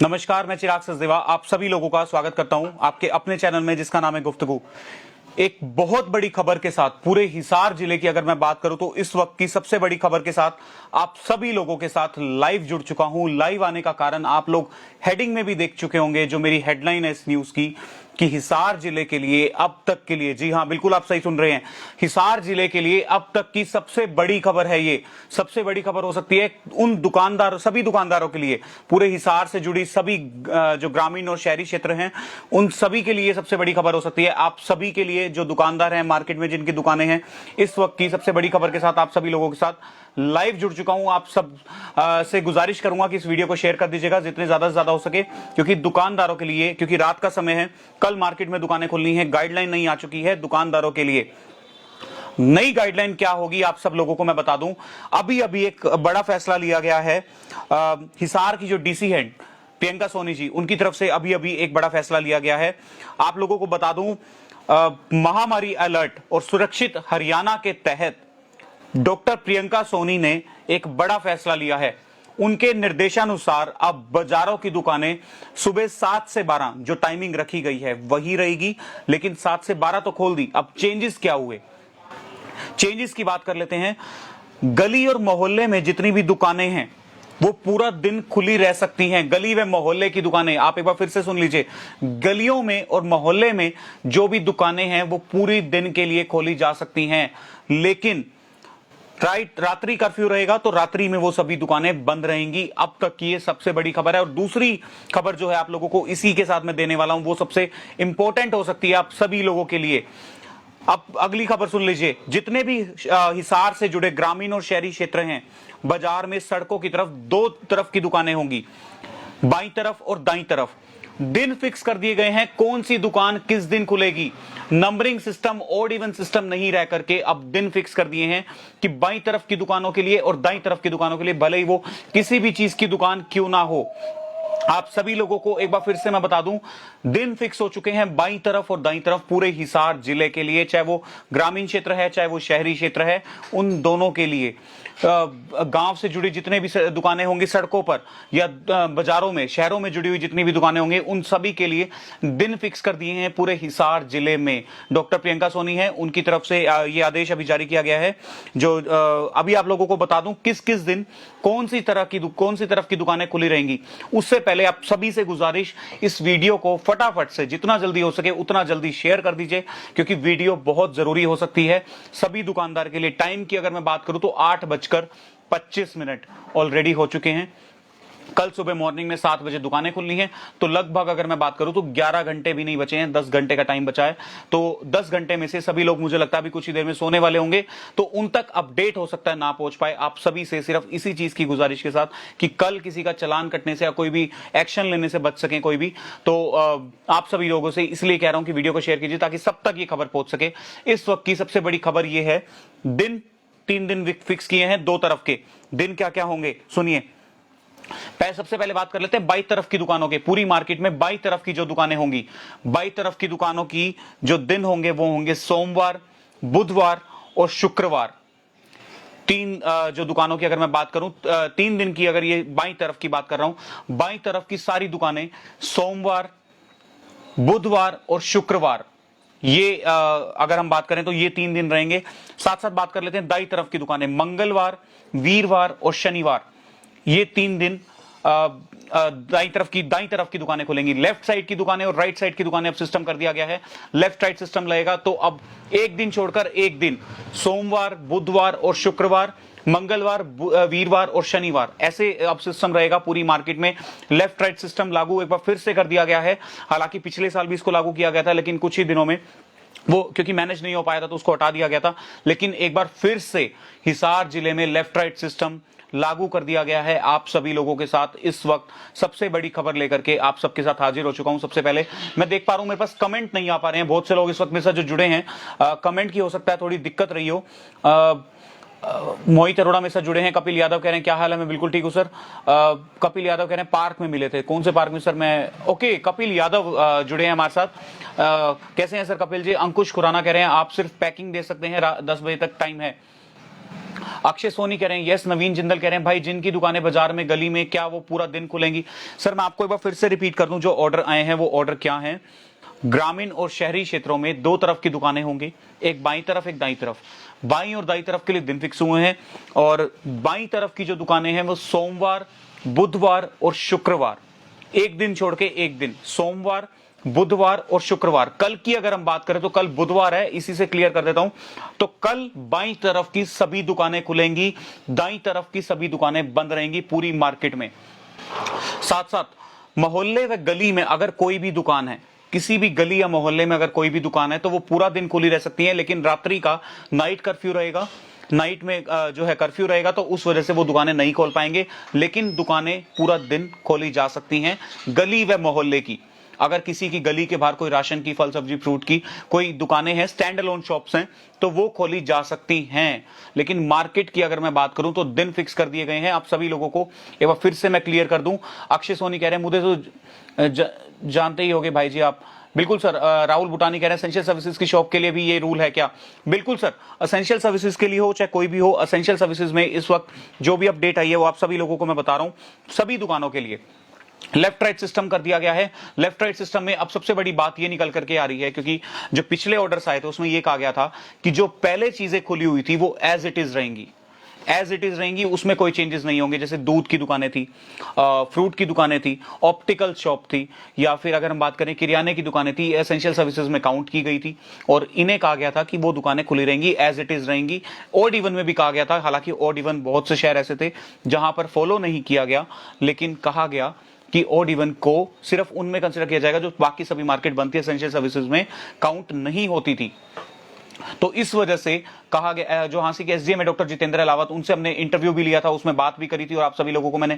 नमस्कार, मैं चिराग सचदेवा आप सभी लोगों का स्वागत करता हूं आपके अपने चैनल में जिसका नाम है गुफ्तगू। एक बहुत बड़ी खबर के साथ पूरे हिसार जिले की अगर मैं बात करूं तो इस वक्त की सबसे बड़ी खबर के साथ आप सभी लोगों के साथ लाइव जुड़ चुका हूं। लाइव आने का कारण आप लोग हेडिंग में भी देख चुके होंगे, जो मेरी हेडलाइन है इस न्यूज की कि हिसार जिले के लिए अब तक के लिए, जी हां बिल्कुल आप सही सुन रहे हैं, हिसार जिले के लिए अब तक की सबसे बड़ी खबर है। ये सबसे बड़ी खबर हो सकती है उन दुकानदारों, सभी दुकानदारों के लिए, पूरे हिसार से जुड़ी सभी जो ग्रामीण और शहरी क्षेत्र हैं उन सभी के लिए सबसे बड़ी खबर हो सकती है। आप सभी के लिए जो दुकानदार हैं, मार्केट में जिनकी दुकानें हैं, इस वक्त की सबसे बड़ी खबर के साथ आप सभी लोगों के साथ लाइव जुड़ चुका हूं। आप सब से गुजारिश करूंगा कि इस वीडियो को शेयर कर दीजिएगा जितने ज्यादा से ज्यादा हो सके, क्योंकि दुकानदारों के लिए, क्योंकि रात का समय है, कल मार्केट में दुकानें खुलनी है, गाइडलाइन नहीं आ चुकी है दुकानदारों के लिए। नई गाइडलाइन क्या होगी आप सब लोगों को मैं बता दूं। अभी अभी एक बड़ा फैसला लिया गया है। हिसार की जो डीसी है प्रियंका सोनी जी, उनकी तरफ से अभी अभी एक बड़ा फैसला लिया गया है। आप लोगों को बता दूं, महामारी अलर्ट और सुरक्षित हरियाणा के तहत डॉक्टर प्रियंका सोनी ने एक बड़ा फैसला लिया है। उनके निर्देशानुसार अब बाजारों की दुकानें सुबह 7 से 12 जो टाइमिंग रखी गई है वही रहेगी, लेकिन 7 से 12 तो खोल दी। अब चेंजेस क्या हुए, चेंजेस की बात कर लेते हैं। गली और मोहल्ले में जितनी भी दुकानें हैं वो पूरा दिन खुली रह सकती हैं। गली व मोहल्ले की दुकानें, आप एक बार फिर से सुन लीजिए, गलियों में और मोहल्ले में जो भी दुकानें हैं वो पूरी दिन के लिए खोली जा सकती हैं, लेकिन रात्रि कर्फ्यू रहेगा तो रात्रि में वो सभी दुकानें बंद रहेंगी। अब तक की ये सबसे बड़ी खबर है। और दूसरी खबर जो है आप लोगों को इसी के साथ मैं देने वाला हूं, वो सबसे इंपॉर्टेंट हो सकती है आप सभी लोगों के लिए। अब अगली खबर सुन लीजिए। जितने भी हिसार से जुड़े ग्रामीण और शहरी क्षेत्र हैं, बाजार में सड़कों की तरफ दो तरफ की दुकानें होंगी, बाईं तरफ और दाईं तरफ। दिन फिक्स कर दिए गए हैं कौन सी दुकान किस दिन खुलेगी। Numbering system, odd even system नहीं रह करके अब दिन फिक्स कर दिए हैं कि बाईं तरफ की दुकानों के लिए और दाईं तरफ की दुकानों के लिए, भले ही वो किसी भी चीज की दुकान क्यों ना हो। आप सभी लोगों को एक बार फिर से मैं बता दूं, दिन फिक्स हो चुके हैं बाईं तरफ और दाईं तरफ पूरे हिसार जिले के लिए, चाहे वो ग्रामीण क्षेत्र है चाहे वो शहरी क्षेत्र है, उन दोनों के लिए। गांव से जुड़ी जितने भी दुकानें होंगी सड़कों पर या बाजारों में, शहरों में जुड़ी हुई जितनी भी दुकानें होंगी, उन सभी के लिए दिन फिक्स कर दिए हैं पूरे हिसार जिले में। डॉक्टर प्रियंका सोनी है, उनकी तरफ से ये आदेश अभी जारी किया गया है। जो अभी आप लोगों को बता दूं किस किस दिन कौन सी तरफ की दुकानें खुली रहेंगी। उससे पहले आप सभी से गुजारिश, इस वीडियो को फटाफट से जितना जल्दी हो सके उतना जल्दी शेयर कर दीजिए, क्योंकि वीडियो बहुत जरूरी हो सकती है सभी दुकानदार के लिए। टाइम की अगर मैं बात करूं तो 8:25 ऑलरेडी हो चुके हैं। कल सुबह मॉर्निंग में 7 बजे दुकानें खुलनी है, तो लगभग अगर मैं बात करूं तो 11 घंटे भी नहीं बचे हैं, 10 घंटे का टाइम बचा है। तो 10 घंटे में से सभी लोग, मुझे लगता है अभी कुछ ही देर में सोने वाले होंगे, तो उन तक अपडेट हो सकता है ना पहुंच पाए। आप सभी से सिर्फ इसी चीज की गुजारिश के साथ कि कल किसी का चालान कटने से या कोई भी एक्शन लेने से बच सके कोई भी, तो आप सभी लोगों से इसलिए कह रहा हूं कि वीडियो को शेयर कीजिए ताकि सब तक ये खबर पहुंच सके। इस वक्त की सबसे बड़ी खबर यह है, दिन 3 दिन फिक्स किए हैं दो तरफ के। दिन क्या क्या होंगे सुनिए। सबसे पहले बात कर लेते हैं बाईं तरफ की दुकानों के। पूरी मार्केट में बाईं तरफ की जो दुकानें होंगी, बाईं तरफ की दुकानों की जो दिन होंगे वो होंगे सोमवार, बुधवार और शुक्रवार। तीन जो दुकानों की अगर मैं बात करूं, 3 दिन की, अगर ये बाईं तरफ की बात कर रहा हूं, बाईं तरफ की सारी दुकानें सोमवार, बुधवार और शुक्रवार, ये अगर हम बात करें तो ये 3 दिन रहेंगे। साथ साथ बात कर लेते हैं दाईं तरफ की दुकानें, मंगलवार, वीरवार और शनिवार, ये 3 दिन दाईं तरफ की दुकानें खुलेंगी। लेफ्ट साइड की दुकानें और राइट साइड की दुकानें अब सिस्टम कर दिया गया है, लेफ्ट राइट सिस्टम लगेगा। तो अब एक दिन छोड़कर एक दिन, सोमवार, बुधवार और शुक्रवार, मंगलवार, वीरवार और शनिवार, ऐसे अब सिस्टम रहेगा पूरी मार्केट में। लेफ्ट राइट सिस्टम लागू एक बार फिर से कर दिया गया है। हालांकि पिछले साल भी इसको लागू किया गया था, लेकिन कुछ ही दिनों में वो क्योंकि मैनेज नहीं हो पाया था तो उसको हटा दिया गया था। लेकिन एक बार फिर से हिसार जिले में लेफ्ट राइट सिस्टम लागू कर दिया गया है। आप सभी लोगों के साथ इस वक्त सबसे बड़ी खबर लेकर के आप सबके साथ हाजिर हो चुका हूं। सबसे पहले मैं देख पा रहा हूं मेरे पास कमेंट नहीं आ पा रहे हैं, बहुत से लोग इस वक्त मेरे साथ जो जुड़े हैं, कमेंट की हो सकता है थोड़ी दिक्कत रही हो। मोहित अरोड़ा मेरे साथ जुड़े हैं। कपिल यादव कह रहे हैं क्या हाल है, मैं बिल्कुल ठीक हूं सर। कपिल यादव कह रहे हैं पार्क में मिले थे, कौन से पार्क में सर? मैं ओके, कपिल यादव जुड़े हैं हमारे साथ। कैसे हैं सर कपिल जी? अंकुश खुराना कह रहे हैं आप सिर्फ पैकिंग दे सकते हैं, 10 बजे तक टाइम है। अक्षय सोनी कह रहे हैं यस। नवीन जिंदल कह रहे हैं भाई जिनकी दुकानें बाजार में गली में क्या वो पूरा दिन खुलेंगी? सर मैं आपको एक बार फिर से रिपीट कर दूं, जो ऑर्डर आए हैं वो ऑर्डर क्या हैं। ग्रामीण और शहरी क्षेत्रों में दो तरफ की दुकानें होंगी, एक बाईं तरफ एक दाईं तरफ। बाईं और दाईं तरफ के लिए दिन फिक्स हुए हैं, और बाईं तरफ की जो दुकानें हैं वो सोमवार, बुधवार और शुक्रवार, एक दिन छोड़ के एक दिन, सोमवार, बुधवार और शुक्रवार। कल की अगर हम बात करें तो कल बुधवार है, इसी से क्लियर कर देता हूं। तो कल बाईं तरफ की सभी दुकानें खुलेंगी, दाईं तरफ की सभी दुकानें बंद रहेंगी पूरी मार्केट में। साथ साथ मोहल्ले व गली में अगर कोई भी दुकान है, किसी भी गली या मोहल्ले में अगर कोई भी दुकान है तो वो पूरा दिन खुली रह सकती है, लेकिन रात्रि का नाइट कर्फ्यू रहेगा। नाइट में जो है कर्फ्यू रहेगा, तो उस वजह से वो दुकानें नहीं खोल पाएंगे, लेकिन दुकानें पूरा दिन खोली जा सकती हैं गली व मोहल्ले की। अगर किसी की गली के बाहर कोई राशन की, फल सब्जी फ्रूट की कोई दुकानें हैं, स्टैंड अलोन शॉप्स हैं, तो वो खोली जा सकती हैं। लेकिन मार्केट की अगर मैं बात करूं तो दिन फिक्स कर दिए गए हैं आप सभी लोगों को। एक बार फिर से मैं क्लियर कर दूं। अक्षय सोनी कह रहे हैं मुझे तो जानते ही होंगे भाई जी आप। बिल्कुल सर। राहुल भूटानी कह रहे हैं एसेंशियल सर्विसेज की शॉप के लिए भी ये रूल है क्या? बिल्कुल सर, एसेंशियल सर्विसेज के लिए हो चाहे कोई भी हो, एसेंशियल सर्विसेज में इस वक्त जो भी अपडेट आई है वो आप सभी लोगों को मैं बता रहा हूं। सभी दुकानों के लिए लेफ्ट राइट सिस्टम कर दिया गया है। लेफ्ट राइट सिस्टम में अब सबसे बड़ी बात ये निकल करके आ रही है, क्योंकि जो पिछले ऑर्डर्स आए थे उसमें ये कहा गया था कि जो पहले चीजें खुली हुई थी वो एज इट इज रहेंगी, एज इट इज रहेंगी, उसमें कोई चेंजेस नहीं होंगे। जैसे दूध की दुकानें थी, फ्रूट की दुकानें थी, ऑप्टिकल शॉप थी, या फिर अगर हम बात करें किराने की दुकानें थी, एसेंशियल सर्विसेज में काउंट की गई थी, और इन्हें कहा गया था कि वो दुकानें खुली रहेंगी, एज इट इज रहेंगी। ऑड इवन में भी कहा गया था, हालांकि ऑड इवन बहुत से शहर ऐसे थे जहां पर फॉलो नहीं किया गया, लेकिन कहा गया कि ऑड इवन को सिर्फ उनमें कंसीडर किया जाएगा जो बाकी सभी मार्केट बनती है, एसेंशियल सर्विसेज में काउंट नहीं होती थी। तो इस वजह से कहा गया, जो हांसी के एसडीएम है डॉक्टर जितेंद्र अलावत, उनसे हमने इंटरव्यू भी लिया था, उसमें बात भी करी थी, और आप सभी लोगों को मैंने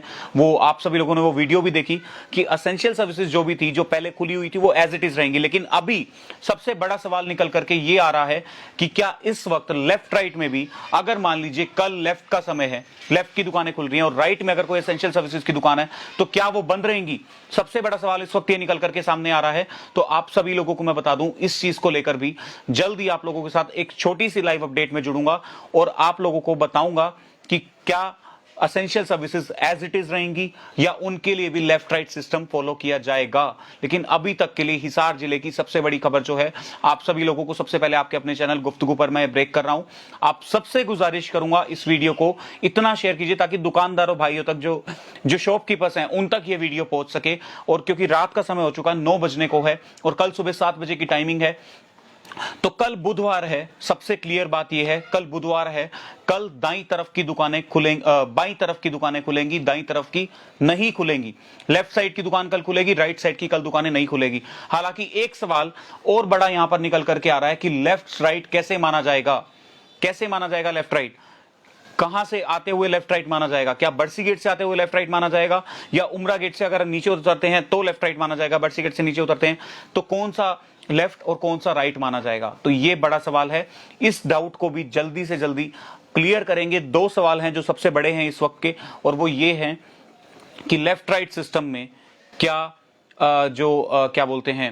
आप सभी लोगों ने वो वीडियो भी देखी कि एसेंशियल सर्विसेज जो भी थी, जो पहले खुली हुई थी, वो एज इट इज रहेंगी। लेकिन अभी सबसे बड़ा सवाल निकल करके ये आ रहा है कि क्या इस वक्त लेफ्ट राइट में भी, अगर मान लीजिए कल लेफ्ट का समय है, लेफ्ट की दुकानें खुल रही हैं, और राइट में अगर कोई एसेंशियल सर्विसेज की दुकान है, तो क्या वो बंद रहेंगी? सबसे बड़ा सवाल इस वक्त ये निकल करके सामने आ रहा है। तो आप सभी लोगों को मैं बता दूं, इस चीज को लेकर भी जल्दी आप लोगों के साथ एक छोटी सी लाइव अपडेट में जुड़ूंगा, और आप लोगों को बताऊंगा कि क्या essential services as it is रहेंगी या उनके लिए भी लेफ्ट राइट सिस्टम फॉलो किया जाएगा। लेकिन अभी तक के लिए हिसार जिले की सबसे बड़ी खबर जो है, आप सभी लोगों को सबसे पहले आपके अपने चैनल गुफ्तगू पर मैं ब्रेक कर रहा हूं। आप सबसे गुजारिश करूंगा इस वीडियो को इतना शेयर कीजिए ताकि दुकानदारों भाइयों तक, जो शॉपकीपर्स हैं, उन तक ये वीडियो पहुंच सके। और क्योंकि रात का समय हो चुका है, 9 बजने को है, और कल सुबह 7 बजे की टाइमिंग है, तो कल बुधवार है। सबसे क्लियर बात यह है, कल बुधवार है, कल दाईं तरफ की दुकानें खुलेंगी, बाईं तरफ की दुकानें खुलेंगी, दाईं तरफ की नहीं खुलेंगी। लेफ्ट साइड की दुकान कल खुलेगी, राइट साइड की कल दुकानें नहीं खुलेगी। हालांकि एक सवाल और बड़ा यहां पर निकल करके आ रहा है कि लेफ्ट राइट कैसे माना जाएगा? कैसे माना जाएगा लेफ्ट राइट? कहां से आते हुए लेफ्ट राइट माना जाएगा? क्या बरसी गेट से आते हुए लेफ्ट राइट माना जाएगा, या उमरा गेट से अगर नीचे उतरते हैं तो लेफ्ट राइट माना जाएगा, बरसी गेट से नीचे उतरते हैं तो कौन सा लेफ्ट और कौन सा राइट माना जाएगा? तो ये बड़ा सवाल है। इस डाउट को भी जल्दी से जल्दी क्लियर करेंगे। 2 सवाल हैं जो सबसे बड़े हैं इस वक्त के, और वो ये हैं कि लेफ्ट राइट सिस्टम में क्या क्या बोलते हैं,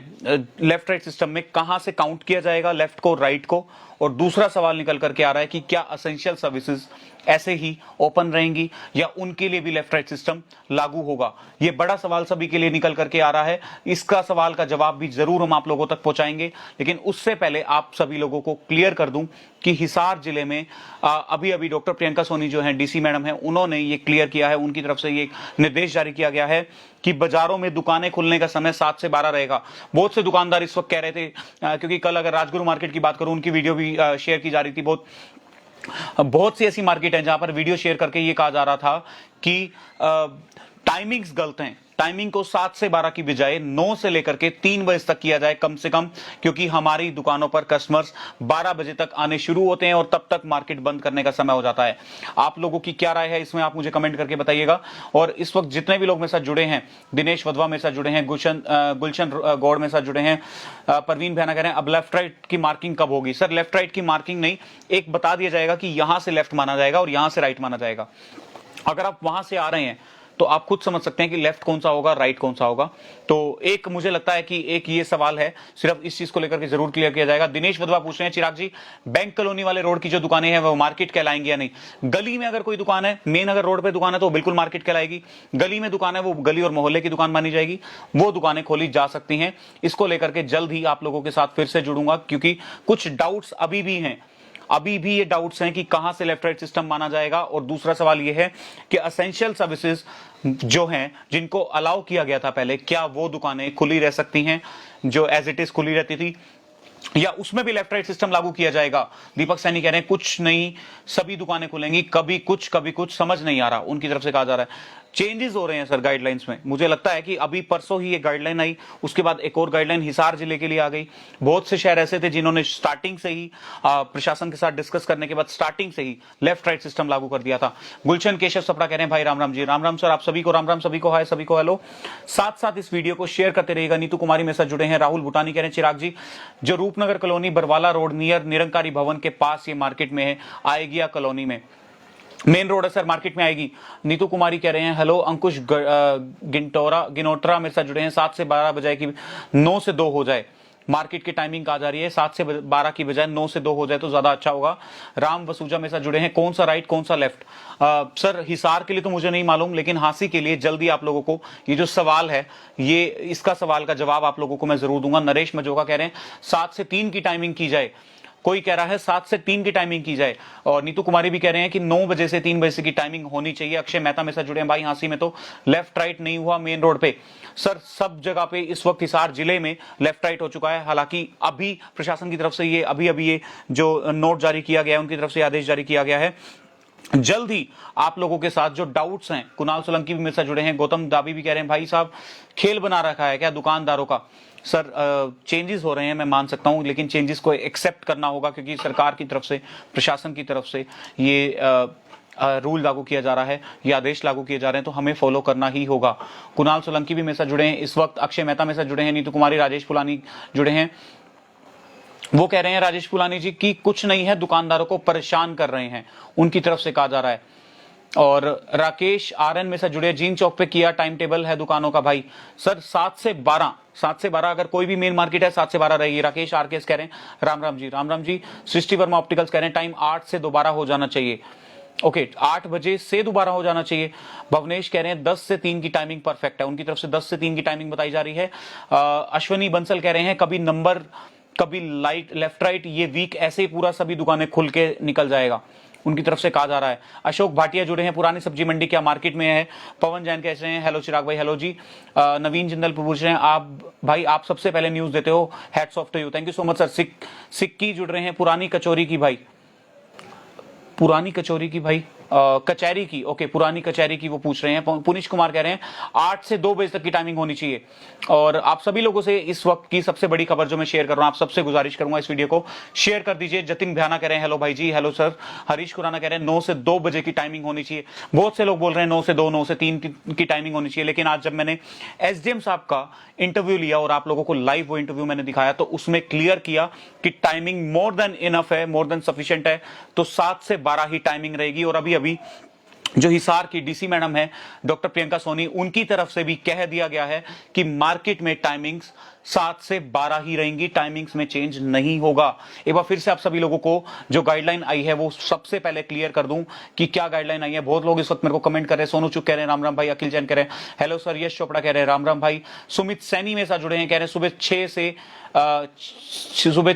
लेफ्ट राइट सिस्टम में कहां से काउंट किया जाएगा लेफ्ट को, राइट को। और दूसरा सवाल निकल करके आ रहा है कि क्या एसेंशियल सर्विसेज ऐसे ही ओपन रहेंगी या उनके लिए भी लेफ्ट राइट सिस्टम लागू होगा? यह बड़ा सवाल सभी के लिए निकल करके आ रहा है। इसका सवाल का जवाब भी जरूर हम आप लोगों तक पहुंचाएंगे, लेकिन उससे पहले आप सभी लोगों को क्लियर कर दूं कि हिसार जिले में अभी अभी डॉक्टर प्रियंका सोनी जो है डीसी मैडम है, उन्होंने ये क्लियर किया है, उनकी तरफ से ये निर्देश जारी किया गया है कि बाजारों में दुकानें खुलने का समय 7 से 12 रहेगा। बहुत से दुकानदार इस वक्त कह रहे थे, क्योंकि कल अगर राजगुरु मार्केट की बात करूं, उनकी वीडियो भी शेयर की जा रही थी। बहुत सी ऐसी मार्केट है जहां पर वीडियो शेयर करके ये कहा जा रहा था कि टाइमिंग्स गलत हैं, टाइमिंग को 7 से 12 की बजाय 9 से लेकर के 3 बजे तक किया जाए कम से कम, क्योंकि हमारी दुकानों पर कस्टमर्स 12 बजे तक आने शुरू होते हैं और तब तक मार्केट बंद करने का समय हो जाता है। आप लोगों की क्या राय है इसमें, आप मुझे कमेंट करके बताइएगा। और इस वक्त जितने भी लोग मेरे साथ जुड़े हैं, दिनेश वधवा मेरे साथ जुड़े हैं, गुलशन गौड़ मेरे साथ जुड़े हैं, परवीन भैया कह रहे हैं अब लेफ्ट राइट की मार्किंग कब होगी? सर लेफ्ट राइट की मार्किंग नहीं, एक बता दिया जाएगा कि यहां से लेफ्ट माना जाएगा और यहां से राइट माना जाएगा। अगर आप वहां से आ रहे हैं तो आप खुद समझ सकते हैं कि लेफ्ट कौन सा होगा, राइट कौन सा होगा। तो एक मुझे लगता है कि एक ये सवाल है, सिर्फ इस चीज को लेकर के जरूर क्लियर किया जाएगा। दिनेश वधवा पूछ रहे हैं, चिराग जी बैंक कॉलोनी वाले रोड की जो दुकानें हैं वो मार्केट कहलाएंगी या नहीं? गली में अगर कोई दुकान है, मेन अगर रोड पे दुकान है तो बिल्कुल मार्केट कहलाएगी। गली में दुकान है वो गली और मोहल्ले की दुकान मानी जाएगी, वो दुकानें खोली जा सकती हैं। इसको लेकर के जल्द ही आप लोगों के साथ फिर से जुड़ूंगा, क्योंकि कुछ डाउट्स अभी भी हैं, अभी भी ये डाउट्स हैं कि कहां से लेफ्ट राइट सिस्टम माना जाएगा। और दूसरा सवाल ये है कि एसेंशियल सर्विसेज जो हैं, जिनको अलाउ किया गया था पहले, क्या वो दुकानें खुली रह सकती हैं जो एज इट इज खुली रहती थी, या उसमें भी लेफ्ट राइट सिस्टम लागू किया जाएगा? दीपक सैनी कह रहे हैं कुछ नहीं, सभी दुकानें खुलेंगी, कभी कुछ समझ नहीं आ रहा, उनकी तरफ से कहा जा रहा है। चेंजेस हो रहे हैं सर गाइडलाइंस में। मुझे लगता है कि अभी परसों ही एक गाइडलाइन आई, उसके बाद एक और गाइडलाइन हिसार जिले के लिए आ गई। बहुत से शहर ऐसे थे जिन्होंने स्टार्टिंग से ही प्रशासन के साथ डिस्कस करने के बाद स्टार्टिंग से ही लेफ्ट राइट सिस्टम लागू कर दिया था। गुलशन केशव सपड़ा कह रहे हैं भाई राम राम जी। राम राम सर, आप सभी को राम राम, सभी को हाय, सभी को हेलो। साथ साथ इस वीडियो को शेयर करते रहिएगा। नीतू कुमारी मेरे साथ जुड़े हैं। राहुल भूटानी कह रहे हैं चिराग जी जो Roopnagar colony Barwala road near Nirankari Bhawan के पास ये मार्केट में है, आएगी या कॉलोनी में? मेन रोड है सर, मार्केट में आएगी। नीतू कुमारी कह रहे हैं हेलो। अंकुश गिनोत्रा मेरे साथ जुड़े हैं। 7 से 12 बजाय की 9 से 2 हो जाए, मार्केट की टाइमिंग कहा जा रही है 7 से 12 की बजाय 9 से 2 हो जाए तो ज्यादा अच्छा होगा। राम वसूजा मेरे साथ जुड़े हैं। कौन सा राइट कौन सा लेफ्ट? सर हिसार के लिए तो मुझे नहीं मालूम, लेकिन हांसी के लिए जल्दी आप लोगों को ये जो सवाल है, ये इसका सवाल का जवाब आप लोगों को मैं जरूर दूंगा। नरेश मजोगा कह रहे हैं 7 से 3 की टाइमिंग की जाए, कोई कह रहा है 7 से 3 की टाइमिंग की जाए, और नीतू कुमारी भी कह रहे हैं कि 9 बजे से 3 बजे की टाइमिंग होनी चाहिए। अक्षय मेहता में से जुड़े हैं भाई हांसी में तो लेफ्ट राइट नहीं हुआ मेन रोड पे। सर सब जगह पे इस वक्त हिसार जिले में लेफ्ट राइट हो चुका है। हालांकि अभी प्रशासन की तरफ से ये अभी ये जो नोट जारी किया गया है, उनकी तरफ से आदेश जारी किया गया है। जल्द ही आप लोगों के साथ जो डाउट्स हैं, कुणाल सोलंकी भी मेरे साथ जुड़े हैं। गौतम दाबी भी कह रहे हैं भाई साहब खेल बना रखा है क्या दुकानदारों का? सर चेंजेस हो रहे हैं, मैं मान सकता हूं, लेकिन चेंजेस को एक्सेप्ट करना होगा, क्योंकि सरकार की तरफ से, प्रशासन की तरफ से ये रूल लागू किया जा रहा है, ये आदेश लागू किए जा रहे हैं, तो हमें फॉलो करना ही होगा। कुणाल सोलंकी भी मेरे साथ जुड़े हैं इस वक्त। अक्षय मेहता मेरे साथ जुड़े हैं। नीतू कुमारी, राजेश पुलानी जुड़े हैं। वो कह रहे हैं राजेश पुलानी जी की कुछ नहीं है, दुकानदारों को परेशान कर रहे हैं, उनकी तरफ से कहा जा रहा है। और राकेश आरएन में से जुड़े, जीन चौक पे किया टाइम टेबल है दुकानों का भाई। सर 7 से 12 अगर कोई भी मेन मार्केट है 7 से 12 रहेगी। राकेश आरकेएस कह रहे हैं राम राम जी। राम राम जी। सृष्टि वर्मा ऑप्टिकल्स कह रहे हैं टाइम 8 से दोबारा हो जाना चाहिए। ओके 8 बजे से दोबारा हो जाना चाहिए। भवनेश कह रहे हैं 10 से 3 की टाइमिंग परफेक्ट है, उनकी तरफ से 10 से 3 की टाइमिंग बताई जा रही है। अश्वनी बंसल कह रहे हैं कभी नंबर कभी लाइट लेफ्ट राइट, ये वीक ऐसे ही पूरा सभी दुकानें खुल के निकल जाएगा, उनकी तरफ से कहा जा रहा है। अशोक भाटिया जुड़े हैं। पुरानी सब्जी मंडी क्या मार्केट में है? पवन जैन कह रहे हैं हेलो चिराग भाई। हेलो जी। नवीन जिंदल पूछ रहे हैं आप भाई आप सबसे पहले न्यूज देते हो, hats off to you, thank you so much sir. Sikki जुड़ रहे हैं। पुरानी कचौरी की भाई, पुरानी कचौरी की भाई कचहरी की, ओके पुरानी कचहरी की वो पूछ रहे हैं। पुनीश कुमार कह रहे हैं 8 से 2 बजे तक की टाइमिंग होनी चाहिए। और आप सभी लोगों से इस वक्त की सबसे बड़ी खबर जो मैं शेयर कर रहा हूं, आप सबसे गुजारिश करूंगा इस वीडियो को शेयर कर दीजिए। जतिन भ्याना कह रहे हैं हेलो भाई जी। Hello sir. हरीश खुराना कह रहे हैं 9 से 2 बजे की टाइमिंग होनी चाहिए। बहुत से लोग बोल रहे हैं 9 से 2, 9 से 3 की टाइमिंग होनी चाहिए, लेकिन आज जब मैंने एसडीएम साहब का इंटरव्यू लिया और आप लोगों को लाइव वो इंटरव्यू मैंने दिखाया, तो उसमें क्लियर किया कि टाइमिंग मोर देन इनफ है, मोर देन सफिशिएंट है। तो 7 से 12 ही टाइमिंग रहेगी। और अभी जो हिसार की डीसी मैडम है डॉक्टर प्रियंका सोनी, उनकी तरफ से भी कह दिया गया है कि मार्केट में टाइमिंग्स 7 से 12 ही रहेंगी, टाइमिंग्स में चेंज नहीं होगा। एक बार फिर से आप सभी लोगों को जो गाइडलाइन आई है वो सबसे पहले क्लियर कर दूं कि क्या गाइडलाइन आई है। बहुत लोग इस वक्त मेरे को कमेंट कर रहे हैं। सोनू चुक कह रहे हैं राम राम भाई। अखिल जैन कह रहे हैं हेलो सर। यश चोपड़ा कह रहे हैं राम राम भाई। सुमित सैनी मेरे साथ जुड़े हैं, कह रहे हैं सुबह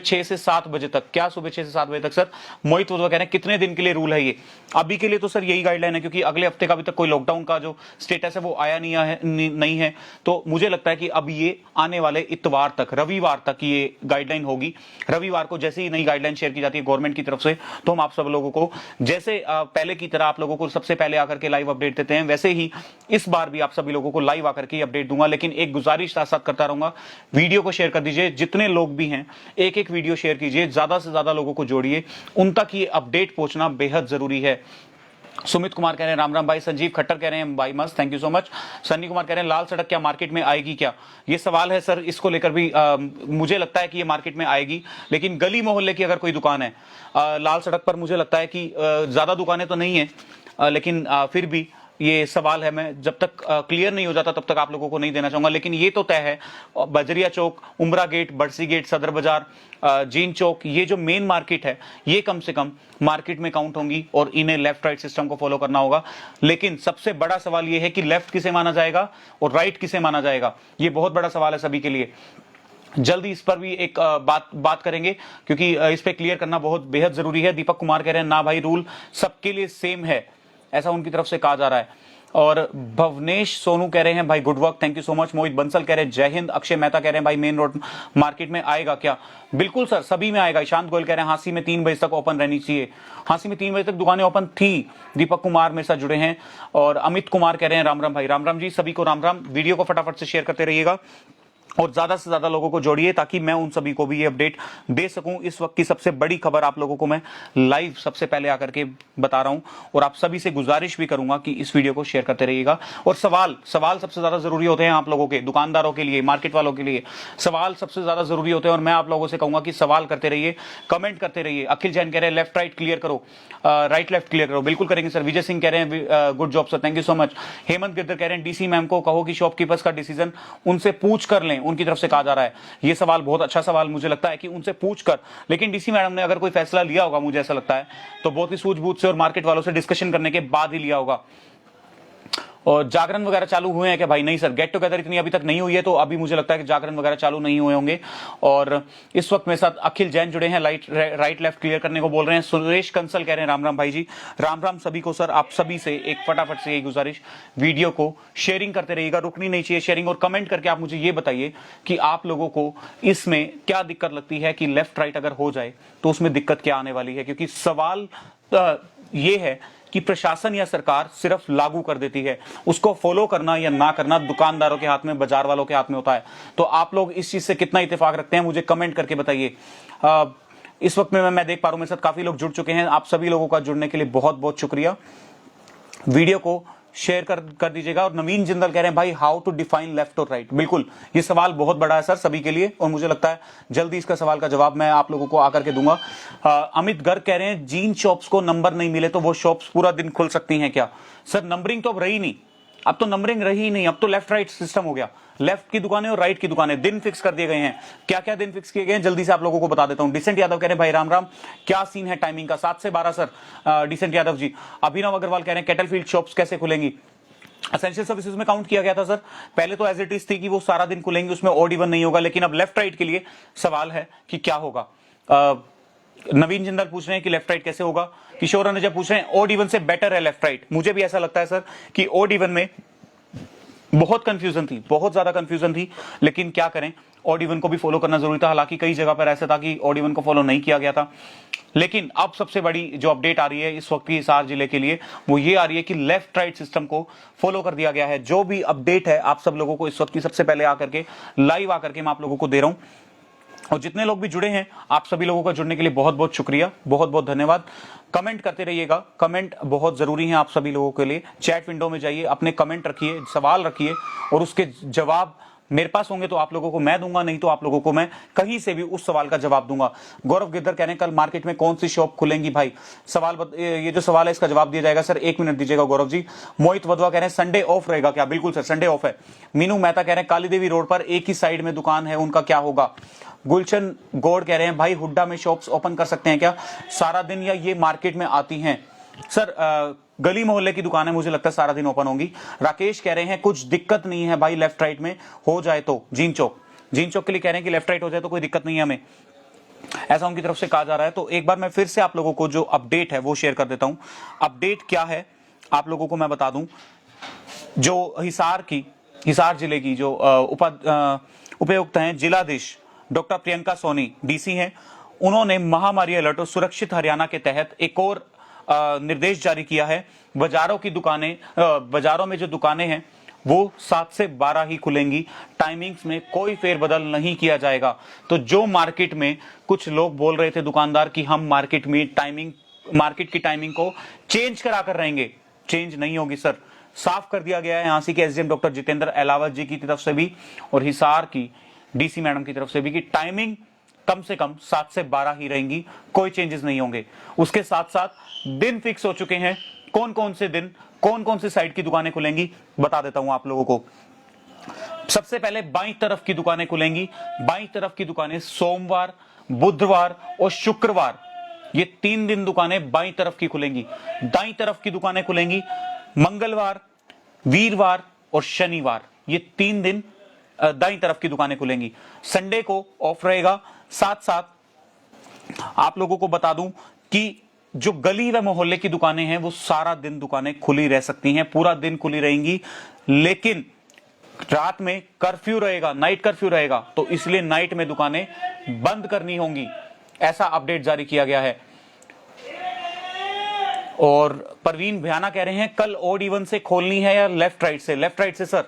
6 से 7 बजे तक। क्या सुबह 6 से 7 बजे तक सर? मोहित वधवा कह रहे हैं कितने दिन के लिए रूल है ये? अभी के लिए तो सर यही गाइडलाइन है, क्योंकि अगले हफ्ते का अभी तक कोई लॉकडाउन का जो स्टेटस है वो आया नहीं है। तो मुझे लगता है कि अब ये आने वाले इतवार तक, रविवार तक ये गाइडलाइन होगी। रविवार को जैसे ही नई गाइडलाइन शेयर की जाती है गवर्नमेंट की तरफ से, तो हम आप सब लोगों को जैसे पहले की तरह आप लोगों को सबसे पहले आकर के लाइव अपडेट देते हैं, वैसे ही इस बार भी आप सभी लोगों को लाइव आकर के अपडेट दूंगा। लेकिन एक गुजारिश साथ साथ करता रहूंगा, वीडियो को शेयर कर दीजिए। जितने लोग भी हैं एक वीडियो शेयर कीजिए, ज्यादा से ज्यादा लोगों को जोड़िए, उन तक ये अपडेट पहुंचना बेहद जरूरी है। सुमित कुमार कह रहे हैं राम राम भाई। संजीव खट्टर कह रहे हैं भाई मस्त, thank you so much. Sunny Kumar कह रहे हैं लाल सड़क क्या मार्केट में आएगी क्या? ये सवाल है सर, इसको लेकर भी मुझे लगता है कि ये मार्केट में आएगी, लेकिन गली मोहल्ले की अगर कोई दुकान है लाल सड़क पर, मुझे लगता है कि ज्यादा दुकानें तो नहीं है, लेकिन फिर भी ये सवाल है, मैं जब तक क्लियर नहीं हो जाता तब तक आप लोगों को नहीं देना चाहूंगा, लेकिन ये तो तय है बजरिया चौक, उमरा गेट, बरसी गेट, सदर बाजार, जीन चौक, ये जो मेन मार्केट है ये कम से कम मार्केट में काउंट होंगी और इन्हें लेफ्ट राइट सिस्टम को फॉलो करना होगा। लेकिन सबसे बड़ा सवाल ये है कि लेफ्ट किसे माना जाएगा और राइट किसे माना जाएगा, ये बहुत बड़ा सवाल है सभी के लिए। जल्दी इस पर भी एक बात करेंगे, क्योंकि इस पे क्लियर करना बहुत बेहद जरूरी है। दीपक कुमार कह रहे हैं ना भाई, रूल सबके लिए सेम है, ऐसा उनकी तरफ से कहा जा रहा है। और भवनेश सोनू कह रहे हैं भाई good work, thank you so much. Mohit Bansal कह रहे हैं जय हिंद। अक्षय मेहता कह रहे हैं भाई मेन रोड मार्केट में आएगा क्या? बिल्कुल सर, सभी में आएगा। ईशांत गोयल कह रहे हैं हांसी में 3 बजे तक ओपन रहनी चाहिए। हांसी में 3 बजे तक दुकानें ओपन थी। दीपक कुमार मेरे साथ जुड़े हैं। और अमित कुमार कह रहे हैं राम राम भाई। राम राम जी, सभी को राम राम। वीडियो को फटाफट से शेयर करते रहिएगा और ज्यादा से ज्यादा लोगों को जोड़िए ताकि मैं उन सभी को भी ये अपडेट दे सकूं। इस वक्त की सबसे बड़ी खबर आप लोगों को मैं लाइव सबसे पहले आकर के बता रहा हूं और आप सभी से गुजारिश भी करूंगा कि इस वीडियो को शेयर करते रहिएगा। और सवाल सबसे ज्यादा जरूरी होते हैं आप लोगों के, दुकानदारों के लिए, मार्केट वालों के लिए सवाल सबसे ज्यादा जरूरी होते हैं और मैं आप लोगों से कहूंगा कि सवाल करते रहिए, कमेंट करते रहिए। अखिल जैन कह रहे हैं लेफ्ट राइट क्लियर करो, राइट लेफ्ट क्लियर करो। बिल्कुल करेंगे सर। विजय सिंह कह रहे हैं good job sir, thank you so much. Hemant Girdhar कह रहे हैं डीसी मैम को कहो कि शॉपकीपर्स का डिसीजन उनसे पूछ कर लें, उनकी तरफ से कहा जा रहा है। ये सवाल बहुत अच्छा सवाल मुझे लगता है कि उनसे पूछकर, लेकिन डीसी मैडम ने अगर कोई फैसला लिया होगा, मुझे ऐसा लगता है, तो बहुत ही सूझबूझ से और मार्केट वालों से डिस्कशन करने के बाद ही लिया होगा। और जागरण वगैरह चालू हुए हैं क्या भाई? नहीं सर, गेट टुगेदर इतनी अभी तक नहीं हुई है, तो अभी मुझे लगता है कि जागरण वगैरह चालू नहीं हुए होंगे। और इस वक्त मेरे साथ अखिल जैन जुड़े हैं, राइट लेफ्ट क्लियर करने को बोल रहे हैं। सुरेश कंसल कह रहे हैं राम राम भाई जी। राम राम सभी को सर। आप सभी से एक फटाफट से यही गुजारिश, वीडियो को शेयरिंग करते रहिएगा, रुकनी नहीं चाहिए शेयरिंग। और कमेंट करके आप मुझे ये बताइए कि आप लोगों को इसमें क्या दिक्कत लगती है कि लेफ्ट राइट अगर हो जाए तो उसमें दिक्कत क्या आने वाली है। क्योंकि सवाल ये है कि प्रशासन या सरकार सिर्फ लागू कर देती है, उसको फॉलो करना या ना करना दुकानदारों के हाथ में, बाजार वालों के हाथ में होता है। तो आप लोग इस चीज से कितना इत्तेफाक रखते हैं मुझे कमेंट करके बताइए। इस वक्त में मैं देख पा रहा हूं मेरे साथ काफी लोग जुड़ चुके हैं। आप सभी लोगों का जुड़ने के लिए बहुत बहुत शुक्रिया। वीडियो को शेयर कर दीजिएगा। और नवीन जिंदल कह रहे हैं भाई हाउ टू डिफाइन लेफ्ट और राइट। बिल्कुल, ये सवाल बहुत बड़ा है सर सभी के लिए और मुझे लगता है जल्दी इसका सवाल का जवाब मैं आप लोगों को आकर के दूंगा। अमित गर्ग कह रहे हैं जीन शॉप्स को नंबर नहीं मिले तो वो शॉप्स पूरा दिन खुल सकती हैं क्या? सर नंबरिंग तो अब रही नहीं, अब तो नंबरिंग रही ही नहीं, अब तो लेफ्ट राइट सिस्टम हो गया। लेफ्ट की दुकानें और राइट की दुकानें, दिन फिक्स कर दिए गए हैं। क्या क्या दिन फिक्स किए गए हैं जल्दी से आप लोगों को बता देता हूं। डिसेंट यादव कह रहे हैं भाई राम राम, क्या सीन है टाइमिंग का? 7 से 12 सर। डिसेंट यादव जी। अभिनव अग्रवाल कह रहे हैं कैटलफील्ड शॉप्स कैसे खुलेंगी? एसेंशियल सर्विसेज में काउंट किया गया था सर, पहले तो एज इट इज थी कि वो सारा दिन खुलेंगी, उसमें ऑड इवन नहीं होगा। लेकिन अब लेफ्ट राइट के लिए सवाल है कि क्या होगा। नवीन जिंदल पूछ रहे हैं कि लेफ्ट राइट कैसे होगा। किशोर अनुजा पूछ रहे हैं ऑड इवन से बेटर है लेफ्ट राइट। मुझे भी ऐसा लगता है सर कि ऑड इवन में बहुत कंफ्यूजन थी, बहुत ज्यादा कंफ्यूजन थी, लेकिन क्या करें, ऑड इवन को भी फॉलो करना जरूरी था। हालांकि कई जगह पर ऐसा था कि ऑड इवन को फॉलो नहीं किया गया था। लेकिन अब सबसे बड़ी जो अपडेट आ रही है इस वक्त की हिसार जिले के लिए वो ये आ रही है कि लेफ्ट राइट सिस्टम को फॉलो कर दिया गया है। जो भी अपडेट है आप सब लोगों को इस वक्त की सबसे पहले आकर के लाइव आकर के मैं आप लोगों को दे रहा हूं। और जितने लोग भी जुड़े हैं आप सभी लोगों का जुड़ने के लिए बहुत बहुत शुक्रिया, बहुत बहुत धन्यवाद। कमेंट करते रहिएगा, कमेंट बहुत जरूरी है आप सभी लोगों के लिए। चैट विंडो में जाइए, अपने कमेंट रखिए, सवाल रखिए और उसके जवाब मेरे पास होंगे तो आप लोगों को मैं दूंगा, नहीं तो आप लोगों को मैं कहीं से भी उस सवाल का जवाब दूंगा। गौरव गिद्दर कह रहे हैं कल मार्केट में कौन सी शॉप खुलेंगी भाई? ये जो सवाल है इसका जवाब दिया जाएगा सर, 1 मिनट दीजिएगा गौरव जी। मोहित वधवा कह रहे हैं संडे ऑफ रहेगा क्या? बिल्कुल सर, संडे ऑफ है। मीनू मेहता कह रहे हैं काली देवी रोड पर एक ही साइड में दुकान है, उनका क्या होगा? गुलशन गौड़ कह रहे हैं भाई हुड्डा में शॉप्स ओपन कर सकते हैं क्या सारा दिन, या ये मार्केट में आती हैं? सर गली मोहल्ले की दुकानें मुझे लगता है सारा दिन ओपन होंगी। राकेश कह रहे हैं कुछ दिक्कत नहीं है भाई लेफ्ट राइट में हो जाए तो। जीन चौक के लिए कह रहे हैं कि लेफ्ट राइट हो जाए तो कोई दिक्कत नहीं है हमें, ऐसा उनकी तरफ से कहा जा रहा है। तो एक बार मैं फिर से आप लोगों को जो अपडेट है वो शेयर कर देता हूं। अपडेट क्या है आप लोगों को मैं बता दूं। जो हिसार जिले की जो उपायुक्त हैं, जिलाधीश डॉक्टर प्रियंका सोनी डीसी हैं, उन्होंने महामारी अलर्ट और सुरक्षित हरियाणा के तहत एक और निर्देश जारी किया है। बाजारों में जो दुकानें हैं वो 7 से 12 ही खुलेंगी, टाइमिंग्स में कोई फेरबदल नहीं किया जाएगा। तो जो मार्केट में कुछ लोग बोल रहे थे दुकानदार कि हम मार्केट की टाइमिंग को चेंज करा कर रहेंगे, चेंज नहीं होगी सर। साफ कर दिया गया है यहाँ से एसडीएम डॉक्टर जितेंद्र अहलावत जी की तरफ से भी और हिसार की डीसी मैडम की तरफ से भी कि टाइमिंग कम से कम 7 से 12 ही रहेंगी, कोई चेंजेस नहीं होंगे। उसके साथ साथ दिन फिक्स हो चुके हैं, कौन कौन से दिन कौन कौन सी साइड की दुकानें खुलेंगी बता देता हूं आप लोगों को। सबसे पहले बाईं तरफ की दुकानें खुलेंगी। बाईं तरफ की दुकानें सोमवार, बुधवार और शुक्रवार, ये 3 दिन दुकानें बाईं तरफ की खुलेंगी। दाईं तरफ की दुकानें खुलेंगी मंगलवार, वीरवार और शनिवार, ये 3 दिन दाईं तरफ की दुकानें खुलेंगी। संडे को ऑफ रहेगा। साथ साथ आप लोगों को बता दूं कि जो गली व मोहल्ले की दुकानें हैं वो सारा दिन दुकानें खुली रह सकती हैं, पूरा दिन खुली रहेंगी, लेकिन रात में कर्फ्यू रहेगा, नाइट कर्फ्यू रहेगा, तो इसलिए नाइट में दुकानें बंद करनी होंगी, ऐसा अपडेट जारी किया गया है। और परवीन भयाना कह रहे हैं कल ओड इवन से खोलनी है या लेफ्ट राइट से? लेफ्ट राइट से सर।